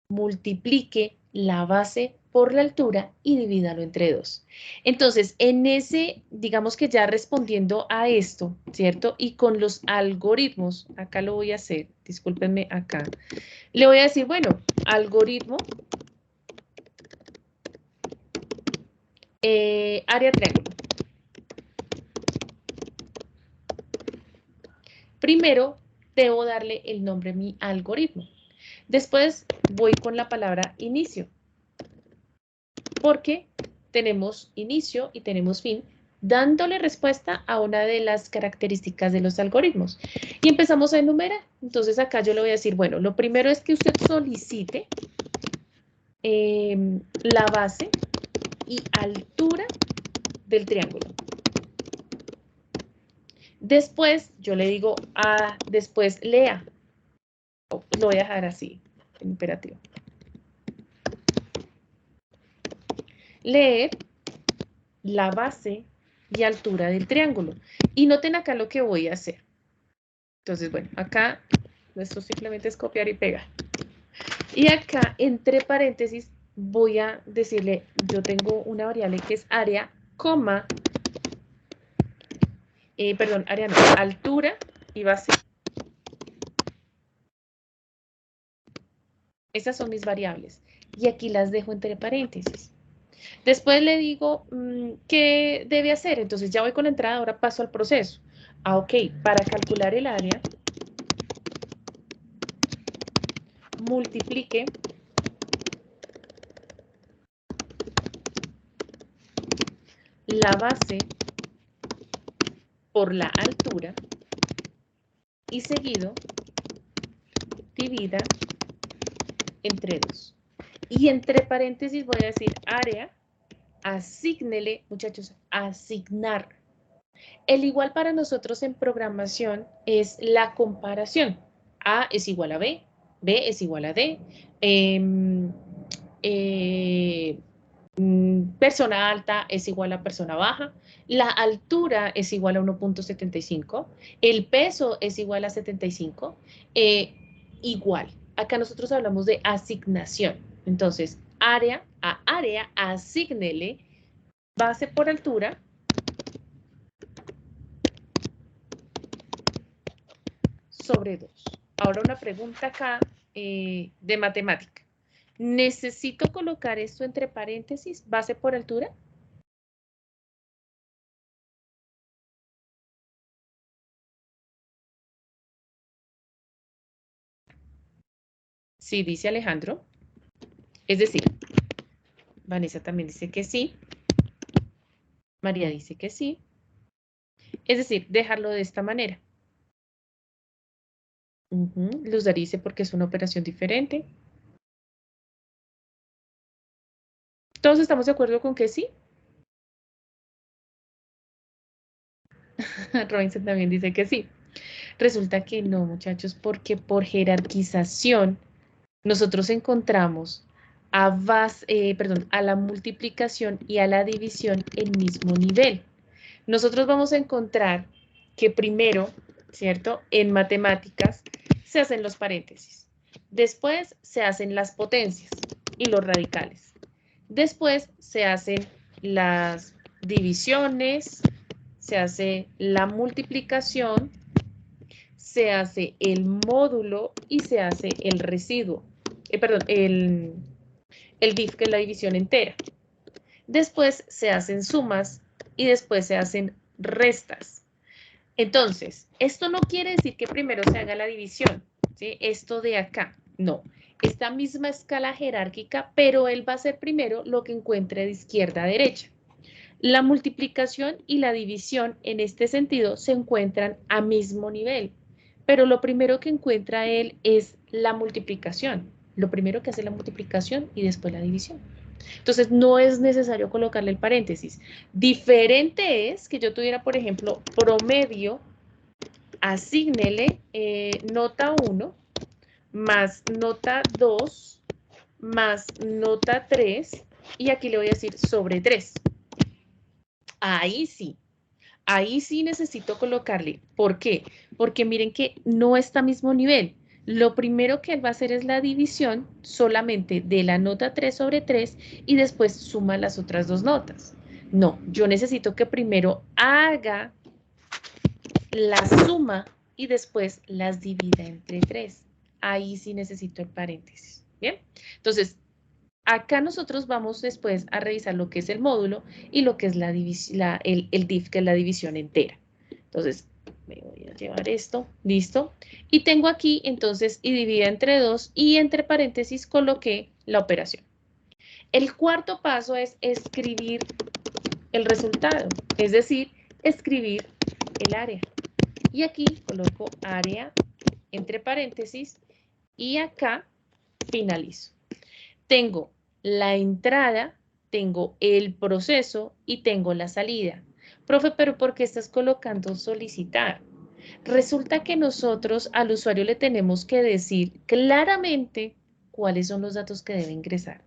Multiplique la base por la altura y divídalo entre 2. Entonces, en ese, digamos que ya respondiendo a esto, ¿cierto? Y con los algoritmos, acá lo voy a hacer, discúlpenme acá, le voy a decir, bueno, algoritmo, área triángulo. Primero, debo darle el nombre a mi algoritmo. Después voy con la palabra inicio, porque tenemos inicio y tenemos fin, dándole respuesta a una de las características de los algoritmos. Y empezamos a enumerar. Entonces acá yo le voy a decir, bueno, lo primero es que usted solicite la base y altura del triángulo. Después yo le digo, después lea. Lo voy a dejar así, en imperativo. Leer la base y altura del triángulo. Y noten acá lo que voy a hacer. Entonces, bueno, acá esto simplemente es copiar y pegar. Y acá, entre paréntesis, voy a decirle, yo tengo una variable que es área, coma, perdón, área no, altura y base. Esas son mis variables. Y aquí las dejo entre paréntesis. Después le digo, ¿qué debe hacer? Entonces ya voy con la entrada, ahora paso al proceso. Ah, ok, para calcular el área, multiplique la base por la altura y seguido divida entre 2. Y entre paréntesis voy a decir área, asígnele, muchachos, asignar. El igual para nosotros en programación es la comparación. A es igual a B es igual a D. Eh, persona alta es igual a persona baja, la altura es igual a 1.75, el peso es igual a 75, igual. Acá nosotros hablamos de asignación. Entonces, área a área, asígnele base por altura sobre 2. Ahora una pregunta acá de matemática. ¿Necesito colocar esto entre paréntesis, base por altura? Sí, dice Alejandro. Es decir, Vanessa también dice que sí. María dice que sí. Es decir, dejarlo de esta manera. Luz Dari dice porque es una operación diferente. ¿Todos estamos de acuerdo con que sí? Robinson también dice que sí. Resulta que no, muchachos, porque por jerarquización nosotros encontramos a la multiplicación y a la división en mismo nivel. Nosotros vamos a encontrar que primero, ¿cierto? En matemáticas se hacen los paréntesis. Después se hacen las potencias y los radicales. Después se hacen las divisiones, se hace la multiplicación, se hace el módulo y se hace el residuo. Perdón, el DIF, que es la división entera. Después se hacen sumas y después se hacen restas. Entonces, esto no quiere decir que primero se haga la división, ¿sí? Esto de acá, no. Esta misma escala jerárquica, pero él va a hacer primero lo que encuentre de izquierda a derecha. La multiplicación y la división en este sentido se encuentran a mismo nivel, pero lo primero que encuentra él es la multiplicación. Lo primero que hace la multiplicación y después la división. Entonces, no es necesario colocarle el paréntesis. Diferente es que yo tuviera, por ejemplo, promedio, asígnele nota 1 más nota 2 más nota 3 y aquí le voy a decir sobre 3. Ahí sí necesito colocarle. ¿Por qué? Porque miren que no está a mismo nivel. Lo primero que él va a hacer es la división solamente de la nota 3 sobre 3 y después suma las otras dos notas. No, yo necesito que primero haga la suma y después las divida entre 3. Ahí sí necesito el paréntesis. ¿Bien? Entonces, acá nosotros vamos después a revisar lo que es el módulo y lo que es el DIF, que es la división entera. Entonces, me voy a llevar esto, listo. Y tengo aquí, entonces, y divide entre 2 y entre paréntesis coloqué la operación. El cuarto paso es escribir el resultado, es decir, escribir el área. Y aquí coloco área entre paréntesis y acá finalizo. Tengo la entrada, tengo el proceso y tengo la salida. Profe, pero ¿por qué estás colocando solicitar? Resulta que nosotros al usuario le tenemos que decir claramente cuáles son los datos que debe ingresar.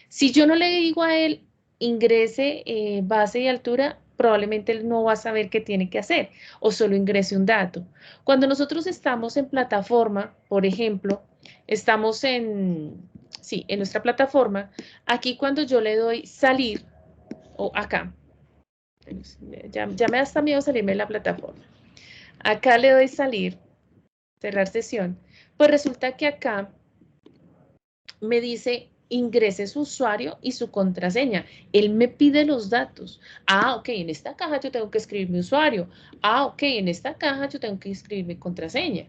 Si yo no le digo a él, ingrese base y altura, probablemente él no va a saber qué tiene que hacer o solo ingrese un dato. Cuando nosotros estamos en plataforma, por ejemplo, estamos en nuestra plataforma, aquí cuando yo le doy salir, o acá, ya me da hasta miedo salirme de la plataforma. Acá le doy salir, cerrar sesión, pues resulta que acá me dice ingrese su usuario y su contraseña. Él me pide los datos. Ah, ok, en esta caja yo tengo que escribir mi usuario. Ah, ok, en esta caja yo tengo que escribir mi contraseña.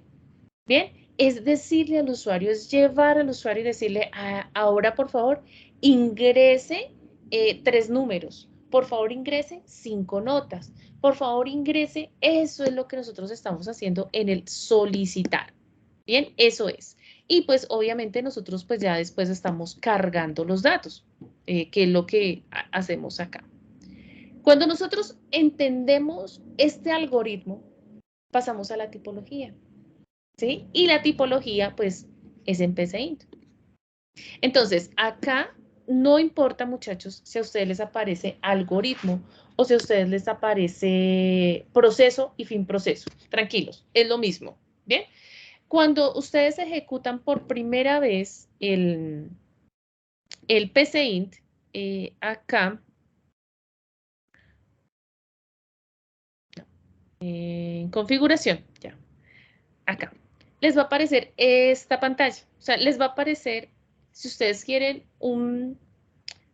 Bien, es decirle al usuario, es llevar al usuario y decirle, ahora por favor, ingrese 3 números. Por favor, ingrese 5 notas. Por favor, ingrese. Eso es lo que nosotros estamos haciendo en el solicitar. Bien, eso es. Y pues obviamente nosotros pues ya después estamos cargando los datos, que es lo que hacemos acá. Cuando nosotros entendemos este algoritmo, pasamos a la tipología, ¿sí? Y la tipología pues es en PCInt. Entonces, acá no importa, muchachos, si a ustedes les aparece algoritmo o si a ustedes les aparece proceso y fin proceso. Tranquilos, es lo mismo, ¿bien? Cuando ustedes ejecutan por primera vez el PCInt, acá, en configuración, ya, acá, les va a aparecer esta pantalla. O sea, les va a aparecer, si ustedes quieren,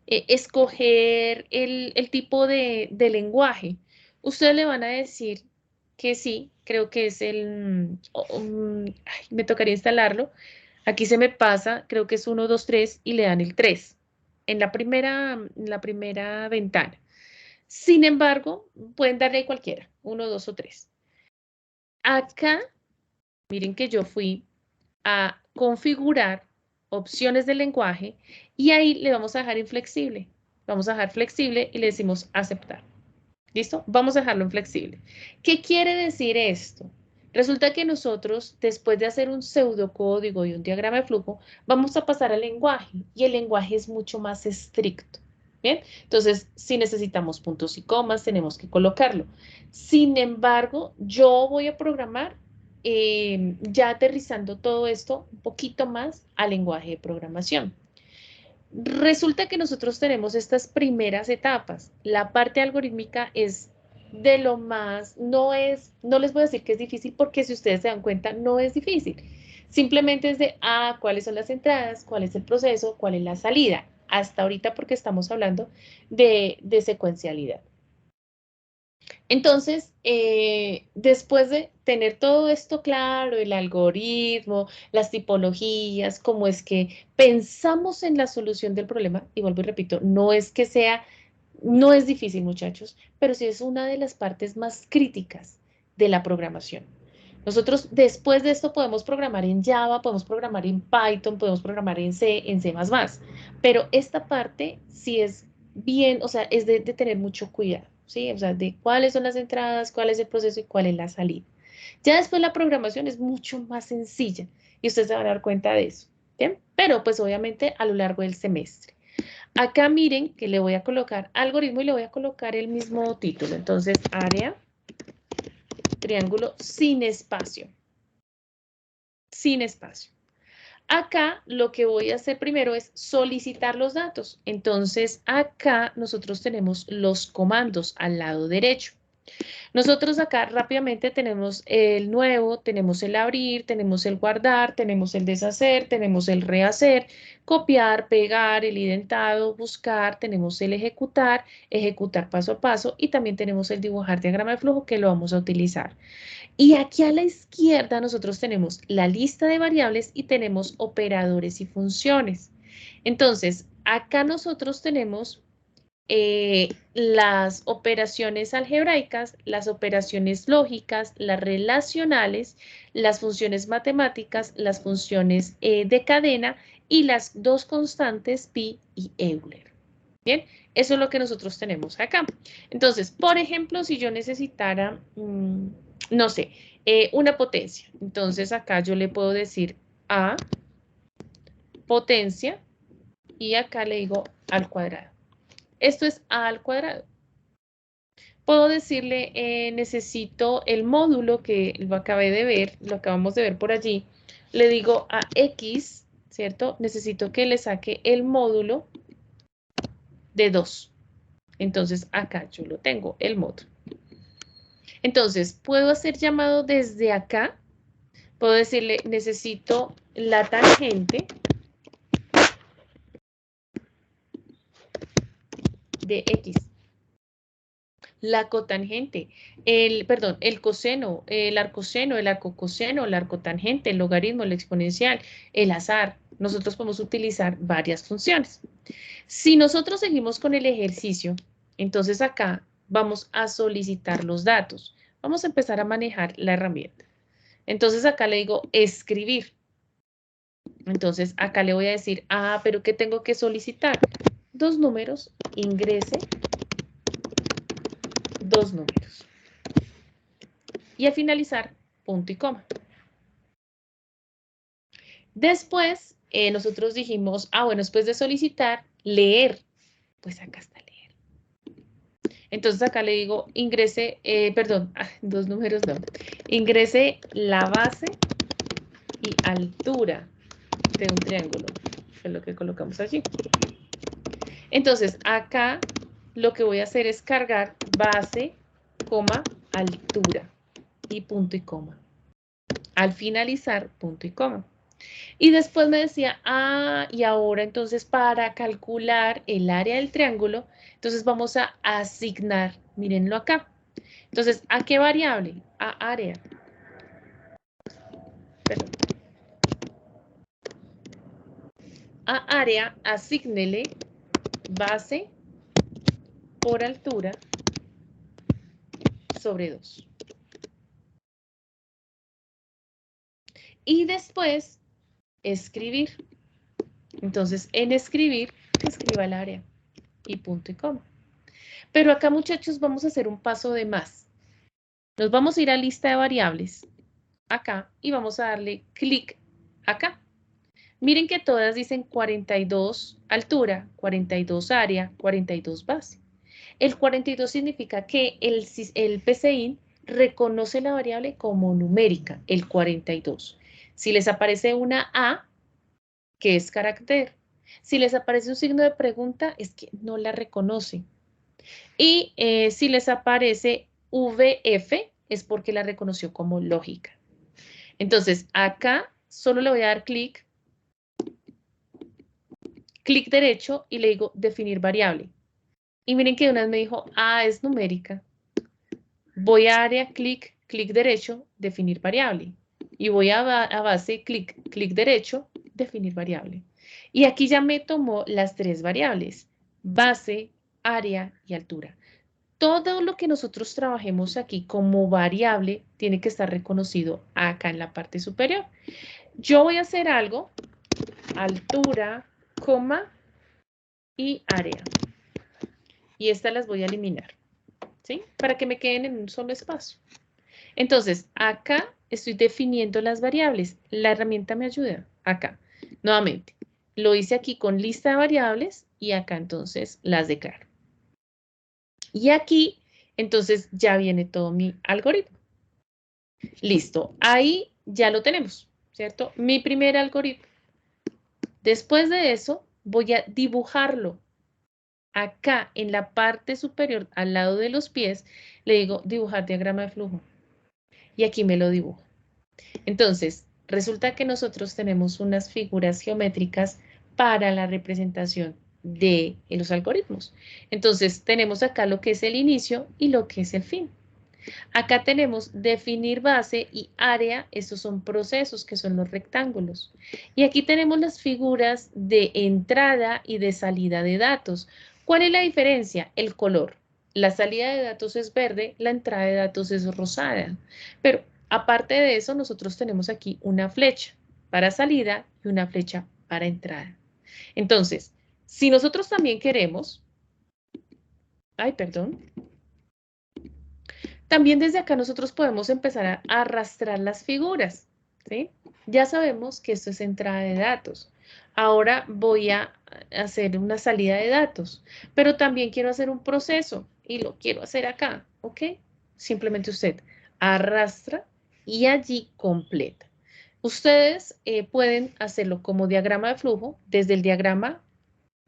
escoger el tipo de lenguaje. Ustedes le van a decir que sí, creo que es ay, me tocaría instalarlo. Aquí se me pasa, creo que es 1, 2, 3 y le dan el 3 en la primera ventana. Sin embargo, pueden darle cualquiera, 1, 2 o 3. Acá, miren que yo fui a configurar opciones del lenguaje y ahí le vamos a dejar inflexible. Vamos a dejar flexible y le decimos aceptar. ¿Listo? Vamos a dejarlo en flexible. ¿Qué quiere decir esto? Resulta que nosotros, después de hacer un pseudocódigo y un diagrama de flujo, vamos a pasar al lenguaje y el lenguaje es mucho más estricto. ¿Bien? Entonces, si necesitamos puntos y comas, tenemos que colocarlo. Sin embargo, yo voy a programar ya aterrizando todo esto un poquito más al lenguaje de programación. Resulta que nosotros tenemos estas primeras etapas. La parte algorítmica es de lo más, no les voy a decir que es difícil porque si ustedes se dan cuenta, no es difícil. Simplemente es de, cuáles son las entradas, cuál es el proceso, cuál es la salida. Hasta ahorita porque estamos hablando de secuencialidad. Entonces, después de tener todo esto claro, el algoritmo, las tipologías, cómo es que pensamos en la solución del problema, y vuelvo y repito, no es difícil, muchachos, pero sí es una de las partes más críticas de la programación. Nosotros después de esto podemos programar en Java, podemos programar en Python, podemos programar en C++, pero esta parte sí es bien, o sea, es de tener mucho cuidado, ¿sí? O sea, de cuáles son las entradas, cuál es el proceso y cuál es la salida. Ya después la programación es mucho más sencilla y ustedes se van a dar cuenta de eso, ¿bien? Pero pues obviamente a lo largo del semestre. Acá miren que le voy a colocar algoritmo y le voy a colocar el mismo título. Entonces, área, triángulo sin espacio. Sin espacio. Acá lo que voy a hacer primero es solicitar los datos. Entonces, acá nosotros tenemos los comandos al lado derecho. Nosotros acá rápidamente tenemos el nuevo, tenemos el abrir, tenemos el guardar, tenemos el deshacer, tenemos el rehacer, copiar, pegar, el identado, buscar, tenemos el ejecutar, ejecutar paso a paso y también tenemos el dibujar diagrama de flujo que lo vamos a utilizar. Y aquí a la izquierda nosotros tenemos la lista de variables y tenemos operadores y funciones. Entonces, acá nosotros tenemos las operaciones algebraicas, las operaciones lógicas, las relacionales, las funciones matemáticas, las funciones de cadena y las dos constantes pi y Euler. Bien, eso es lo que nosotros tenemos acá. Entonces, por ejemplo, si yo necesitara, no sé, una potencia, entonces acá yo le puedo decir a potencia y acá le digo al cuadrado. Esto es a al cuadrado. Puedo decirle, necesito el módulo que lo acabé de ver, lo acabamos de ver por allí. Le digo a X, ¿cierto? Necesito que le saque el módulo de 2. Entonces, acá yo lo tengo, el módulo. Entonces, puedo hacer llamado desde acá. Puedo decirle, necesito la tangente de X. La cotangente, el coseno, el arcoseno, el arcocoseno, el arcotangente, el logaritmo, el exponencial, el azar. Nosotros podemos utilizar varias funciones. Si nosotros seguimos con el ejercicio, entonces acá vamos a solicitar los datos. Vamos a empezar a manejar la herramienta. Entonces acá le digo escribir. Entonces acá le voy a decir, pero ¿qué tengo que solicitar? Dos números, ingrese dos números. Y al finalizar, punto y coma. Después, nosotros dijimos, bueno, después de solicitar, leer. Pues acá está leer. Entonces acá le digo, ingrese, perdón, dos números no. Ingrese la base y altura de un triángulo, que es lo que colocamos allí. Entonces, acá lo que voy a hacer es cargar base, coma, altura y punto y coma. Al finalizar, punto y coma. Y después me decía, y ahora entonces para calcular el área del triángulo, entonces vamos a asignar, mírenlo acá. Entonces, ¿a qué variable? A área. Perdón. A área, asígnele base por altura sobre 2. Y después, escribir. Entonces, en escribir, escriba el área y punto y coma. Pero acá, muchachos, vamos a hacer un paso de más. Nos vamos a ir a lista de variables acá y vamos a darle clic acá. Miren que todas dicen 42 altura, 42 área, 42 base. El 42 significa que el PCIN reconoce la variable como numérica, el 42. Si les aparece una A, que es carácter, si les aparece un signo de pregunta, es que no la reconoce. Y si les aparece VF, es porque la reconoció como lógica. Entonces, acá solo le voy a dar clic derecho y le digo definir variable. Y miren que de una vez me dijo, ah, es numérica. Voy a área, clic derecho, definir variable. Y voy a base, clic derecho, definir variable. Y aquí ya me tomó las tres variables, base, área y altura. Todo lo que nosotros trabajemos aquí como variable tiene que estar reconocido acá en la parte superior. Yo voy a hacer algo, altura, coma y área. Y estas las voy a eliminar, ¿sí? Para que me queden en un solo espacio. Entonces, acá estoy definiendo las variables. La herramienta me ayuda. Acá, nuevamente, lo hice aquí con lista de variables y acá entonces las declaro. Y aquí, entonces, ya viene todo mi algoritmo. Listo, ahí ya lo tenemos, ¿cierto? Mi primer algoritmo. Después de eso, voy a dibujarlo. Acá, en la parte superior, al lado de los pies, le digo dibujar diagrama de flujo. Y aquí me lo dibujo. Entonces, resulta que nosotros tenemos unas figuras geométricas para la representación de los algoritmos. Entonces, tenemos acá lo que es el inicio y lo que es el fin. Acá tenemos definir base y área, estos son procesos que son los rectángulos. Y aquí tenemos las figuras de entrada y de salida de datos. ¿Cuál es la diferencia? El color. La salida de datos es verde, la entrada de datos es rosada. Pero aparte de eso, nosotros tenemos aquí una flecha para salida y una flecha para entrada. Entonces, si nosotros también queremos, también desde acá nosotros podemos empezar a arrastrar las figuras, ¿sí? Ya sabemos que esto es entrada de datos. Ahora voy a hacer una salida de datos, pero también quiero hacer un proceso y lo quiero hacer acá, ¿ok? Simplemente usted arrastra y allí completa. Ustedes pueden hacerlo como diagrama de flujo desde el diagrama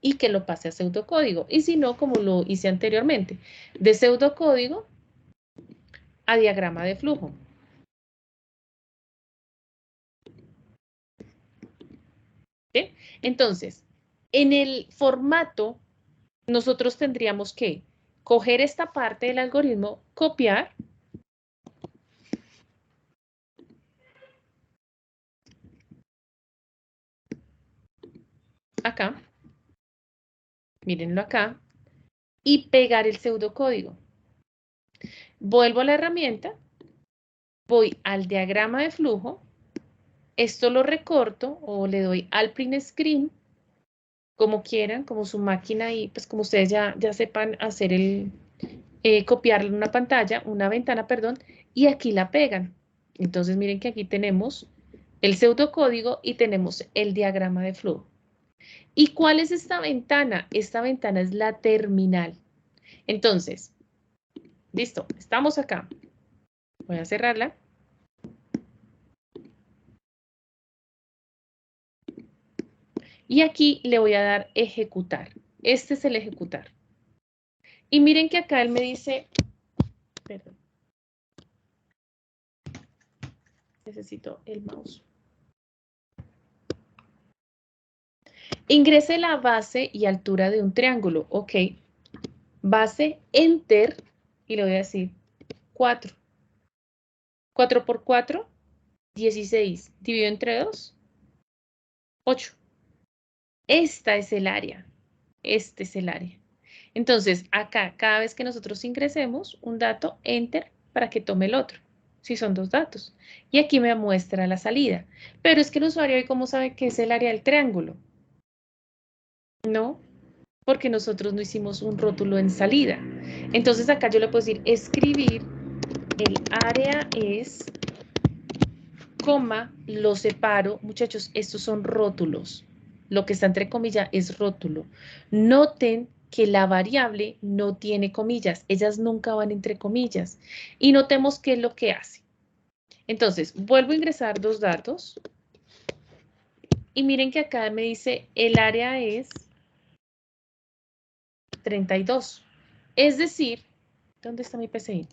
y que lo pase a pseudocódigo. Y si no, como lo hice anteriormente, de pseudocódigo a diagrama de flujo. ¿Sí? Entonces, en el formato, nosotros tendríamos que coger esta parte del algoritmo, copiar, acá, mírenlo acá, y pegar el pseudocódigo. Vuelvo a la herramienta, voy al diagrama de flujo, esto lo recorto o le doy al print screen, como quieran, como su máquina y pues como ustedes ya sepan hacer copiarle una pantalla, una ventana, perdón, y aquí la pegan. Entonces miren que aquí tenemos el pseudocódigo y tenemos el diagrama de flujo. ¿Y cuál es esta ventana? Esta ventana es la terminal. Entonces, listo, estamos acá. Voy a cerrarla. Y aquí le voy a dar ejecutar. Este es el ejecutar. Y miren que acá él me dice, perdón, necesito el mouse. Ingrese la base y altura de un triángulo. Ok. Base, enter, y le voy a decir 4. 4 por 4, 16. Dividido entre 2, 8. Esta es el área. Este es el área. Entonces, acá, cada vez que nosotros ingresemos un dato, enter, para que tome el otro. Si son dos datos. Y aquí me muestra la salida. Pero es que el usuario hoy, ¿cómo sabe que es el área del triángulo? No, porque nosotros no hicimos un rótulo en salida. Entonces acá yo le puedo decir escribir, el área es coma lo separo. Muchachos, estos son rótulos. Lo que está entre comillas es rótulo. Noten que la variable no tiene comillas. Ellas nunca van entre comillas. Y notemos qué es lo que hace. Entonces, vuelvo a ingresar dos datos. Y miren que acá me dice el área es 32. Es decir, ¿dónde está mi PCI?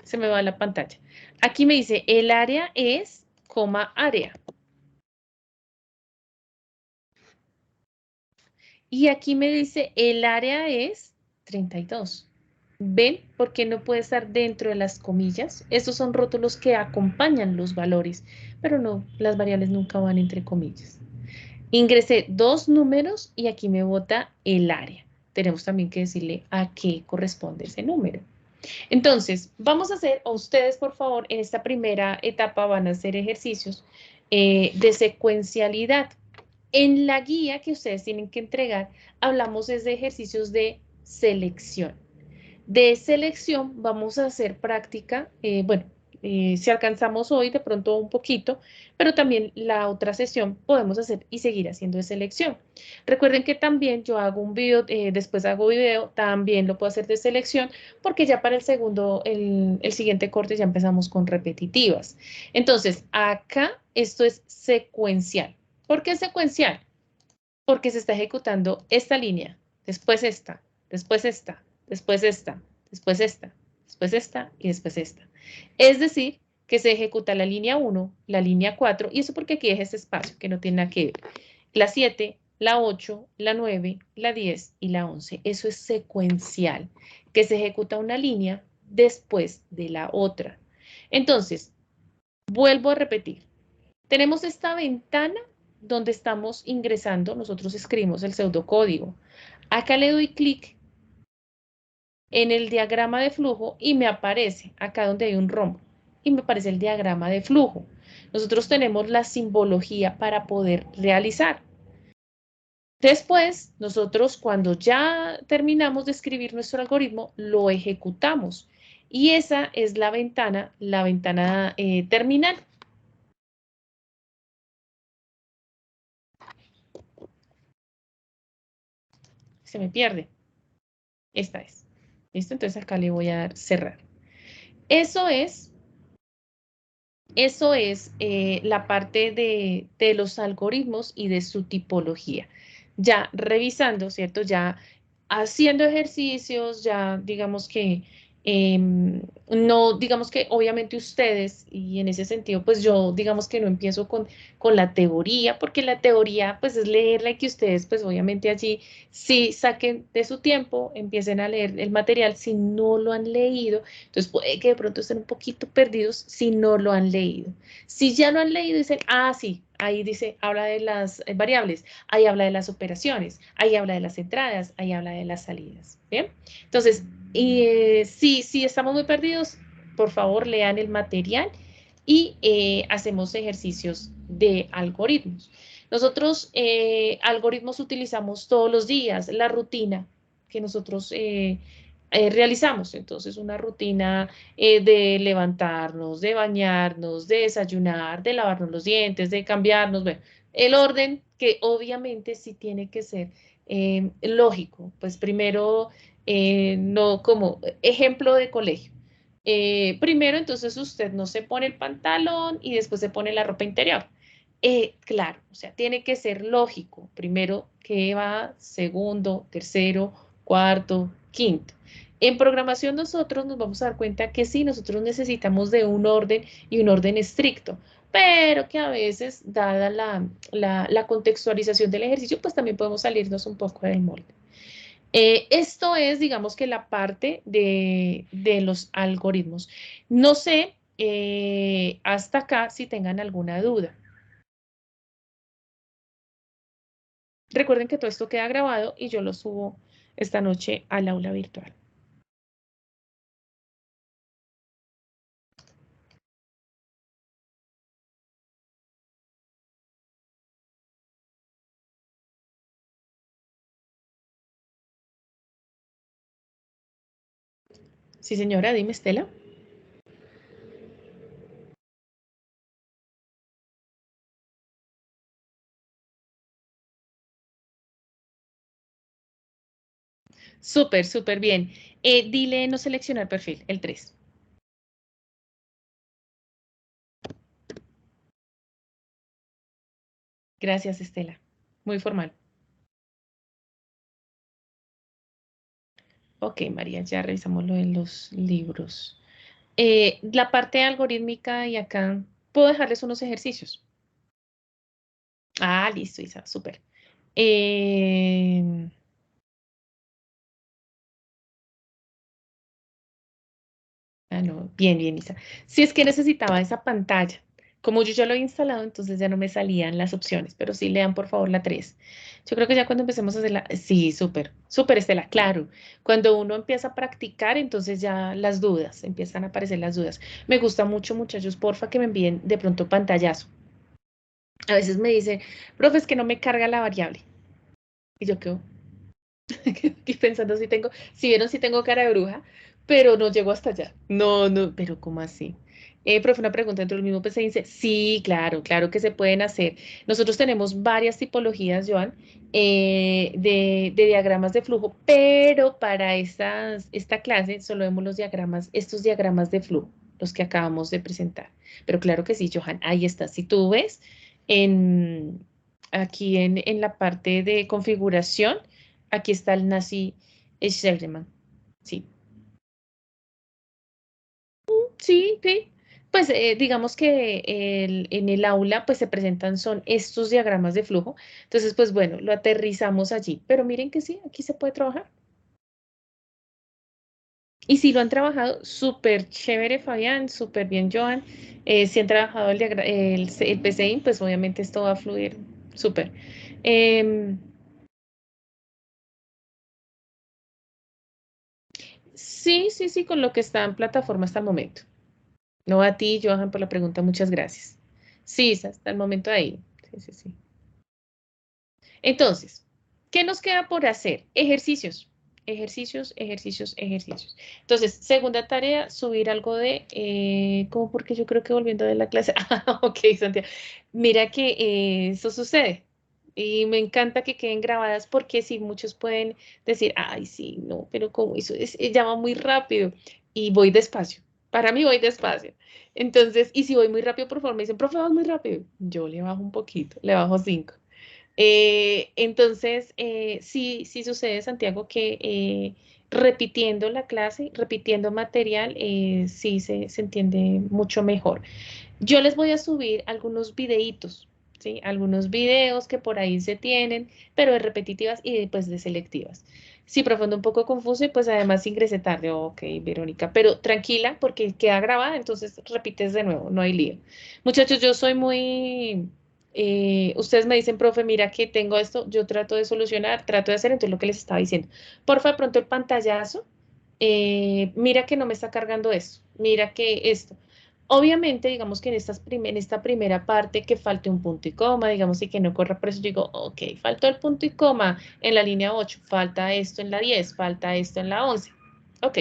Se me va la pantalla. Aquí me dice el área es, coma, área. Y aquí me dice el área es 32. ¿Ven por qué no puede estar dentro de las comillas? Estos son rótulos que acompañan los valores, pero no, las variables nunca van entre comillas. Ingresé dos números y aquí me bota el área. Tenemos también que decirle a qué corresponde ese número. Entonces, vamos a hacer, o ustedes por favor, en esta primera etapa van a hacer ejercicios de secuencialidad. En la guía que ustedes tienen que entregar, hablamos es de ejercicios de selección. De selección vamos a hacer práctica, si alcanzamos hoy de pronto un poquito, pero también la otra sesión podemos hacer y seguir haciendo de selección. Recuerden que también yo hago un video, después hago video, también lo puedo hacer de selección, porque ya para el segundo, el siguiente corte ya empezamos con repetitivas. Entonces, acá esto es secuencial. ¿Por qué secuencial? Porque se está ejecutando esta línea, después esta, después esta, después esta, después esta, después esta y después esta. Es decir, que se ejecuta la línea 1, la línea 4, y eso porque aquí es este espacio que no tiene nada que ver. La 7, la 8, la 9, la 10 y la 11. Eso es secuencial, que se ejecuta una línea después de la otra. Entonces, vuelvo a repetir. Tenemos esta ventana donde estamos ingresando, nosotros escribimos el pseudocódigo. Acá le doy clic en el diagrama de flujo y me aparece acá donde hay un rombo y me aparece el diagrama de flujo. Nosotros tenemos la simbología para poder realizar. Después, nosotros cuando ya terminamos de escribir nuestro algoritmo, lo ejecutamos. Y esa es la ventana terminal. Se me pierde. Esta es. ¿Listo? Entonces acá le voy a dar cerrar. Eso es, la parte de los algoritmos y de su tipología. Ya revisando, ¿cierto? Ya haciendo ejercicios, ya digamos que no, digamos que obviamente ustedes, y en ese sentido, pues yo digamos que no empiezo con la teoría, porque la teoría pues es leerla y que ustedes pues obviamente allí sí saquen de su tiempo, empiecen a leer el material si no lo han leído, entonces puede que de pronto estén un poquito perdidos si no lo han leído. Si ya lo han leído, dicen, ah, sí, ahí dice, habla de las variables, ahí habla de las operaciones, ahí habla de las entradas, ahí habla de las salidas. ¿Bien? Entonces, si estamos muy perdidos, por favor lean el material y hacemos ejercicios de algoritmos. Nosotros algoritmos utilizamos todos los días, la rutina que nosotros realizamos. Entonces, una rutina de levantarnos, de bañarnos, de desayunar, de lavarnos los dientes, de cambiarnos, bueno, el orden que obviamente sí tiene que ser lógico. Pues primero, no como ejemplo de colegio. Primero, entonces usted no se pone el pantalón y después se pone la ropa interior. Claro, o sea, tiene que ser lógico. Primero, ¿qué va? Segundo, tercero, cuarto, quinto. En programación nosotros nos vamos a dar cuenta que sí, nosotros necesitamos de un orden y un orden estricto, pero que a veces, dada la contextualización del ejercicio, pues también podemos salirnos un poco del molde. Esto es, digamos que la parte de los algoritmos. No sé hasta acá si tengan alguna duda. Recuerden que todo esto queda grabado y yo lo subo esta noche al aula virtual. Sí, señora, dime, Estela. Súper, súper bien. Dile no seleccionar perfil, el 3. Gracias, Estela. Muy formal. Ok, María, ya revisamos lo de los libros. La parte algorítmica y acá, ¿puedo dejarles unos ejercicios? Ah, listo, Isa, súper. Eh, no, bien, bien, Isa. Si es que necesitaba esa pantalla. Como yo ya lo he instalado, entonces ya no me salían las opciones, pero sí lean por favor la 3. Yo creo que ya cuando empecemos a hacerla, sí, súper, súper, Estela, claro. Cuando uno empieza a practicar, entonces ya las dudas, empiezan a aparecer las dudas. Me gusta mucho, muchachos, porfa, que me envíen de pronto pantallazo. A veces me dicen, profe, es que no me carga la variable. Y yo quedo, y pensando si vieron si tengo cara de bruja, pero no llego hasta allá. No, no, pero ¿cómo así? Profe, una pregunta dentro del mismo PC dice, sí, claro, claro que se pueden hacer. Nosotros tenemos varias tipologías, Joan, de diagramas de flujo, pero para esta clase solo vemos los diagramas, estos diagramas de flujo, los que acabamos de presentar. Pero claro que sí, Johan, ahí está. Si tú ves en, aquí en la parte de configuración, aquí está el Nazi Scheidemann. Sí, sí, sí. Pues digamos que en el aula pues se presentan son estos diagramas de flujo. Entonces, pues bueno, lo aterrizamos allí. Pero miren que sí, aquí se puede trabajar. Y si lo han trabajado, súper chévere, Fabián, súper bien, Joan. Si han trabajado el PCI, pues obviamente esto va a fluir súper. Em, sí, sí, sí, con lo que está en plataforma hasta el momento. No a ti, Johan, por la pregunta, muchas gracias. Sí, hasta el momento ahí. Sí, sí, sí. Entonces, ¿qué nos queda por hacer? Ejercicios. Ejercicios, ejercicios, ejercicios. Entonces, segunda tarea, subir algo de, ¿cómo? Porque yo creo que volviendo de la clase. Ah, ok, Santiago. Mira que eso sucede. Y me encanta que queden grabadas porque sí, muchos pueden decir, ay, sí, no, pero ¿cómo eso? Ya va muy rápido. Y voy despacio. Para mí voy despacio. Entonces, y si voy muy rápido, por favor, me dicen, profe, vas muy rápido. Yo le bajo un poquito, le bajo 5. Entonces, sí, sí sucede, Santiago, que repitiendo la clase, repitiendo material, sí se entiende mucho mejor. Yo les voy a subir algunos videitos, ¿sí? Algunos videos que por ahí se tienen, pero de repetitivas y después de selectivas. Sí, profundo, un poco confuso y pues además ingresé tarde. Ok, Verónica, pero tranquila porque queda grabada, entonces repites de nuevo, no hay lío. Muchachos, yo soy muy... ustedes me dicen, profe, mira que tengo esto, yo trato de solucionar, trato de hacer, entonces lo que les estaba diciendo. Porfa, de pronto el pantallazo, mira que no me está cargando esto, mira que esto. Obviamente, digamos que en esta primera parte que falte un punto y coma, digamos, y que no corra por eso, yo digo, ok, faltó el punto y coma en la línea 8, falta esto en la 10, falta esto en la 11. Ok,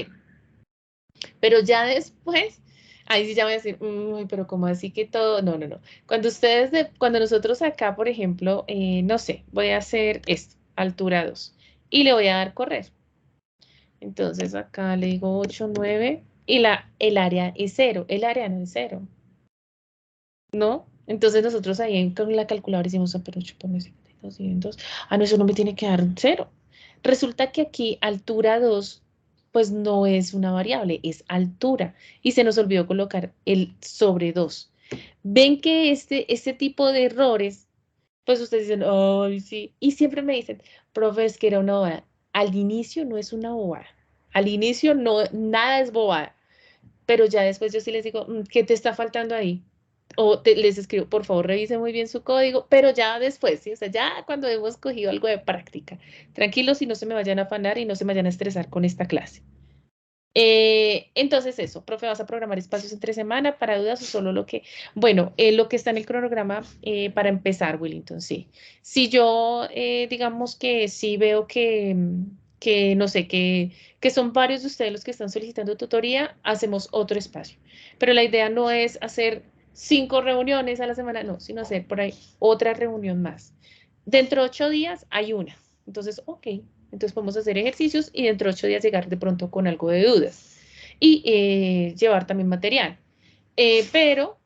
pero ya después, ahí sí ya voy a decir, uy, pero ¿cómo así que todo? No, no, no. Cuando nosotros acá, por ejemplo, no sé, voy a hacer esto, altura 2, y le voy a dar correr. Entonces acá le digo 8, 9, y el área es 0, el área no es 0. ¿No? Entonces nosotros ahí con la calculadora hicimos, pero 8 por 200. Ah, no, eso no me tiene que dar un cero. Resulta que aquí altura 2 pues no es una variable, es altura. Y se nos olvidó colocar el sobre 2. Ven que este tipo de errores, pues ustedes dicen, ay, sí. Y siempre me dicen, profe, es que era una bobada. Al inicio no es una bobada. Al inicio no, nada es bobada. Pero ya después yo sí les digo, ¿qué te está faltando ahí? Les escribo, por favor, revise muy bien su código, pero ya después, ¿sí? O sea, ya cuando hemos cogido algo de práctica. Tranquilos y no se me vayan a afanar y no se me vayan a estresar con esta clase. Entonces eso, profe, ¿vas a programar espacios entre semana para dudas o solo lo que, bueno, lo que está en el cronograma para empezar, Willington, sí. Si yo, digamos que sí veo que no sé, que son varios de ustedes los que están solicitando tutoría, hacemos otro espacio. Pero la idea no es hacer 5 reuniones a la semana, no, sino hacer por ahí otra reunión más. Dentro de 8 días hay una. Entonces, ok, Entonces podemos hacer ejercicios y dentro de 8 días llegar de pronto con algo de dudas. Y llevar también material. Pero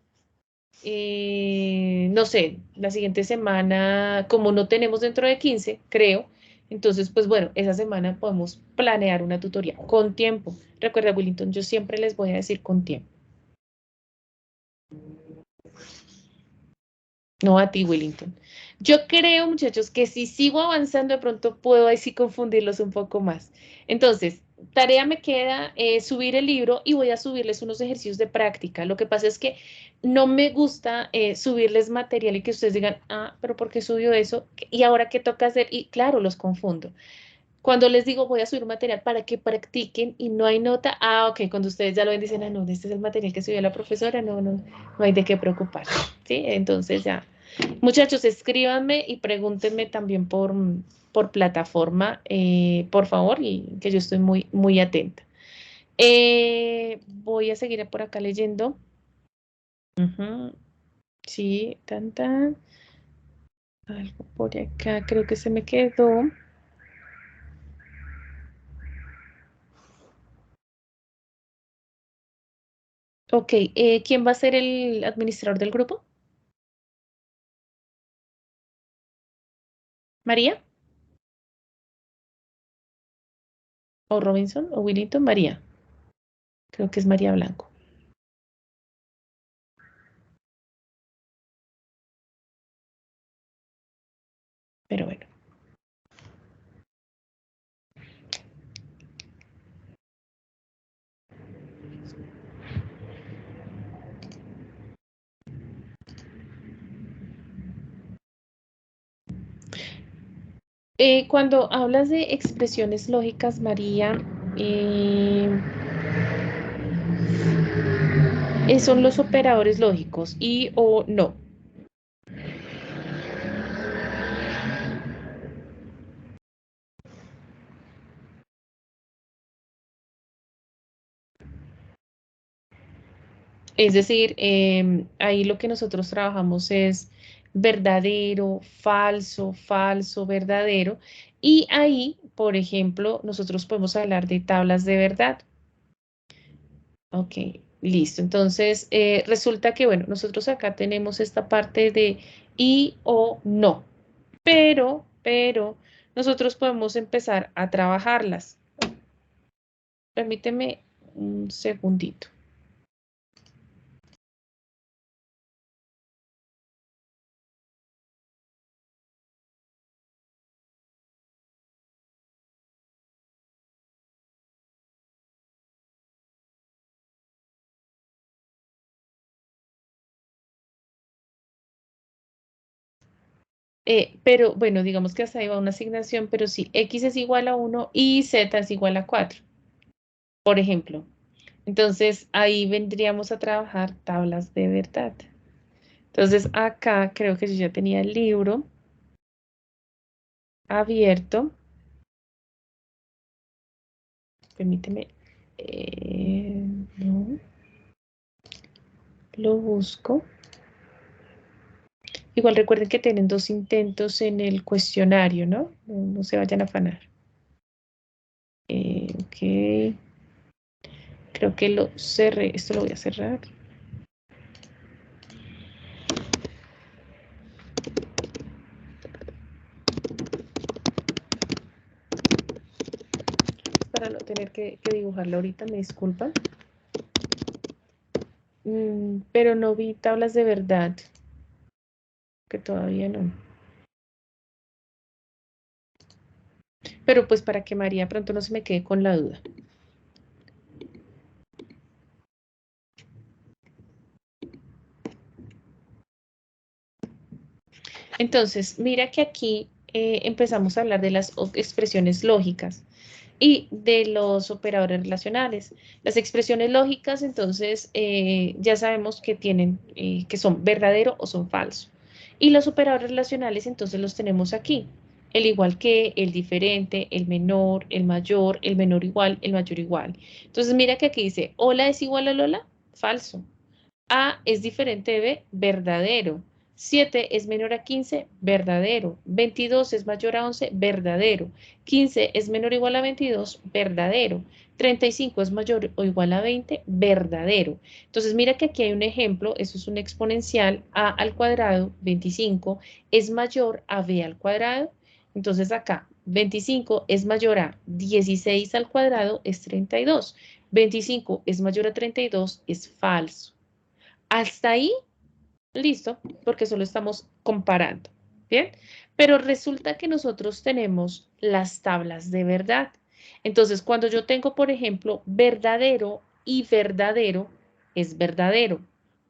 no sé, la siguiente semana, como no tenemos dentro de 15, creo, entonces, pues bueno, esa semana podemos planear una tutoría con tiempo. Recuerda, Willington, yo siempre les voy a decir con tiempo. No a ti, Willington. Yo creo, muchachos, que si sigo avanzando, de pronto puedo ahí sí confundirlos un poco más. Entonces, tarea me queda subir el libro y voy a subirles unos ejercicios de práctica. Lo que pasa es que no me gusta subirles material y que ustedes digan, ah, pero ¿por qué subió eso? ¿Y ahora qué toca hacer? Y claro, los confundo. Cuando les digo voy a subir material para que practiquen y no hay nota, ah, ok, cuando ustedes ya lo ven dicen, ah, no, este es el material que subió la profesora, no, no, no hay de qué preocuparse, ¿sí? Entonces ya, muchachos, escríbanme y pregúntenme también por plataforma, por favor, y que yo estoy muy, muy atenta. Voy a seguir por acá leyendo. Ujú, sí, tan, tan. Algo por acá, creo que se me quedó. Ok, ¿quién va a ser el administrador del grupo? ¿María? ¿O Robinson? ¿O Willington? María. Creo que es María Blanco. Pero bueno. Cuando hablas de expresiones lógicas, María, eh, son los operadores lógicos y o no. Es decir, ahí lo que nosotros trabajamos es verdadero, falso, falso, verdadero. Y ahí, por ejemplo, nosotros podemos hablar de tablas de verdad. Ok, listo. Entonces, resulta que, bueno, nosotros acá tenemos esta parte de y o no, pero, nosotros podemos empezar a trabajarlas. Permíteme un segundito. Pero, bueno, digamos que hasta ahí va una asignación, pero si X es igual a 1 y Z es igual a 4, por ejemplo. Entonces, ahí vendríamos a trabajar tablas de verdad. Entonces, acá creo que yo ya tenía el libro abierto. Permíteme. No, lo busco. Igual recuerden que tienen 2 intentos en el cuestionario, ¿no? No, no se vayan a afanar. Ok. Creo que lo cerré. Esto lo voy a cerrar. Para no tener que dibujarlo ahorita, me disculpan. Pero no vi tablas de verdad, que todavía no. Pero pues para que María pronto no se me quede con la duda. Entonces, mira que aquí empezamos a hablar de las expresiones lógicas y de los operadores relacionales. Las expresiones lógicas, entonces, ya sabemos que tienen, que son verdadero o son falso. Y los operadores relacionales, entonces, los tenemos aquí. El igual que, el diferente, el menor, el mayor, el menor igual, el mayor igual. Entonces, mira que aquí dice, hola es igual a Lola, falso. A es diferente de B, verdadero. 7 es menor a 15, verdadero. 22 es mayor a 11, verdadero. 15 es menor o igual a 22, verdadero. 35 es mayor o igual a 20, verdadero. Entonces, mira que aquí hay un ejemplo, eso es un exponencial, a al cuadrado, 25, es mayor a b al cuadrado. Entonces acá, 25 es mayor a 16 al cuadrado, es 32. 25 es mayor a 32, es falso. Hasta ahí, listo, porque solo estamos comparando, ¿bien? Pero resulta que nosotros tenemos las tablas de verdad. Entonces, cuando yo tengo, por ejemplo, verdadero y verdadero, es verdadero.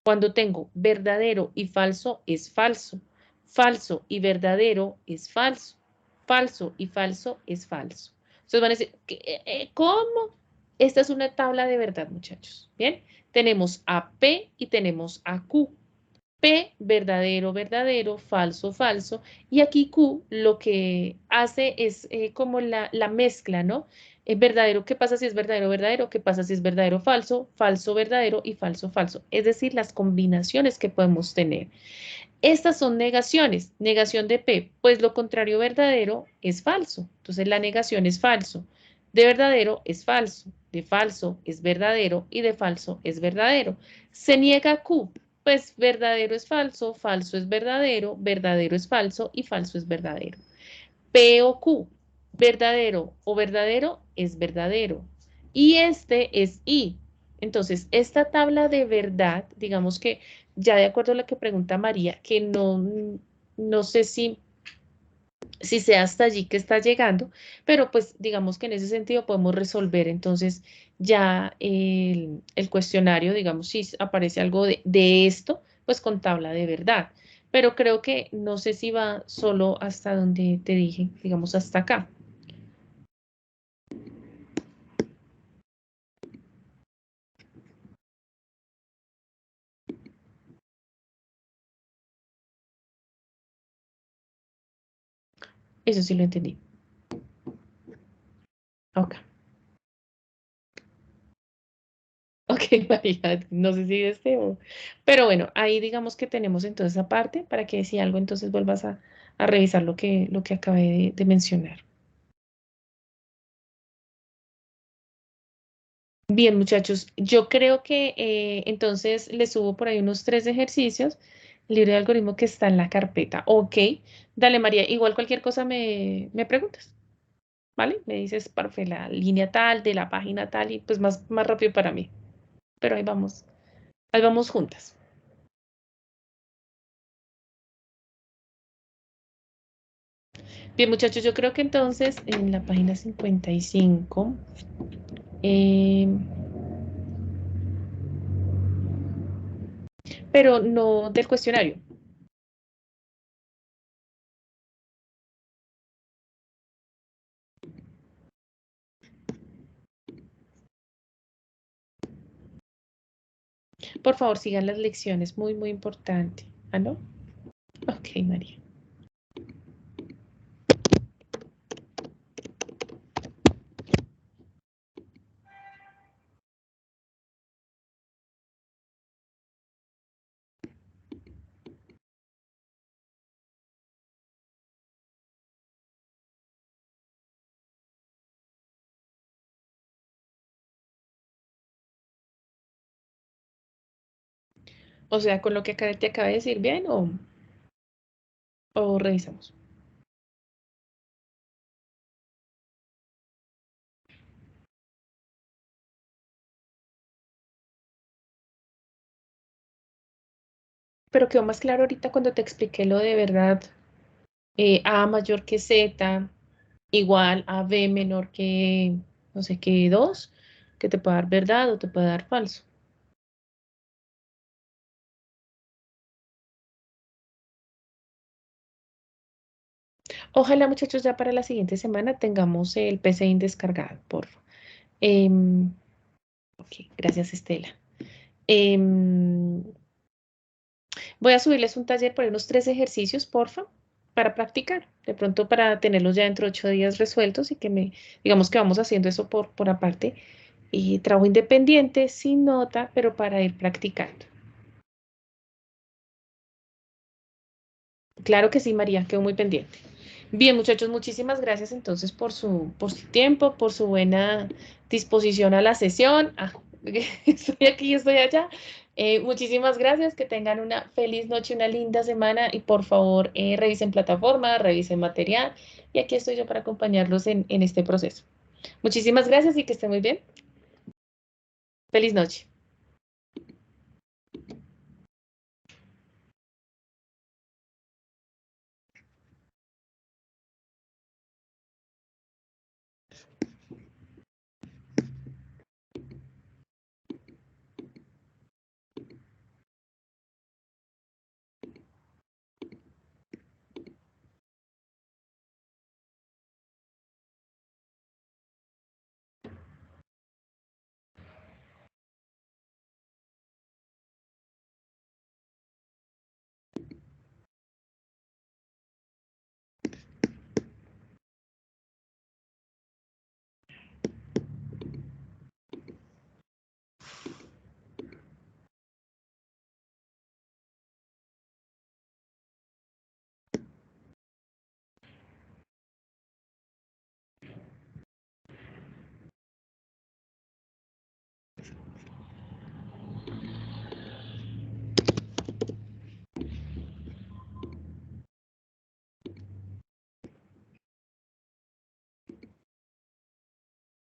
Cuando tengo verdadero y falso, es falso. Falso y verdadero es falso. Falso y falso es falso. Entonces van a decir, ¿cómo? Esta es una tabla de verdad, muchachos. Bien, tenemos a P y tenemos a Q. P, verdadero, verdadero, falso, falso. Y aquí Q lo que hace es como la mezcla, ¿no? Verdadero, ¿qué pasa si es verdadero, verdadero? ¿Qué pasa si es verdadero, falso? Falso, verdadero y falso, falso. Es decir, las combinaciones que podemos tener. Estas son negaciones. Negación de P, pues lo contrario verdadero es falso. Entonces la negación es falso. De verdadero es falso. De falso es verdadero y de falso es verdadero. Se niega Q, pues verdadero es falso, falso es verdadero es falso y falso es verdadero. P o Q, verdadero o verdadero es verdadero. Y este es I. Entonces, esta tabla de verdad, digamos que ya de acuerdo a lo que pregunta María, que no sé si sea hasta allí que está llegando, pero pues digamos que en ese sentido podemos resolver entonces ya el cuestionario, digamos, si aparece algo de esto, pues con tabla de verdad. Pero creo que no sé si va solo hasta donde te dije, digamos hasta acá. Eso sí lo entendí. Ok. Ok, María, no sé si este o... Pero bueno, ahí digamos que tenemos entonces esa parte para que si algo entonces vuelvas a revisar lo que acabé de mencionar. Bien, muchachos, yo creo que entonces les subo por ahí unos 3 ejercicios, el libro de algoritmo que está en la carpeta. Ok, dale María, igual cualquier cosa me preguntas, ¿vale? Me dices, parfe, la línea tal, de la página tal, y pues más rápido para mí. Pero ahí vamos juntas. Bien, muchachos, yo creo que entonces en la página 55, eh, pero no del cuestionario. Por favor, sigan las lecciones, muy importante. ¿Ah, no? Ok, María. O sea, con lo que acá te acabé de decir, ¿bien o revisamos? Pero quedó más claro ahorita cuando te expliqué lo de verdad, A mayor que Z, igual a B menor que, no sé qué, 2, que te puede dar verdad o te puede dar falso. Ojalá, muchachos, ya para la siguiente semana tengamos el PCIN descargado, por favor. Ok, gracias, Estela. Em, Voy a subirles un taller por ahí, unos 3 ejercicios, porfa, para practicar. De pronto para tenerlos ya dentro de 8 días resueltos y digamos que vamos haciendo eso por aparte. Y trabajo independiente, sin nota, pero para ir practicando. Claro que sí, María, quedo muy pendiente. Bien, muchachos, muchísimas gracias entonces por su tiempo, por su buena disposición a la sesión. Ah, estoy aquí, estoy allá. Muchísimas gracias, que tengan una feliz noche, una linda semana y por favor revisen plataforma, revisen material y aquí estoy yo para acompañarlos en este proceso. Muchísimas gracias y que estén muy bien. Feliz noche.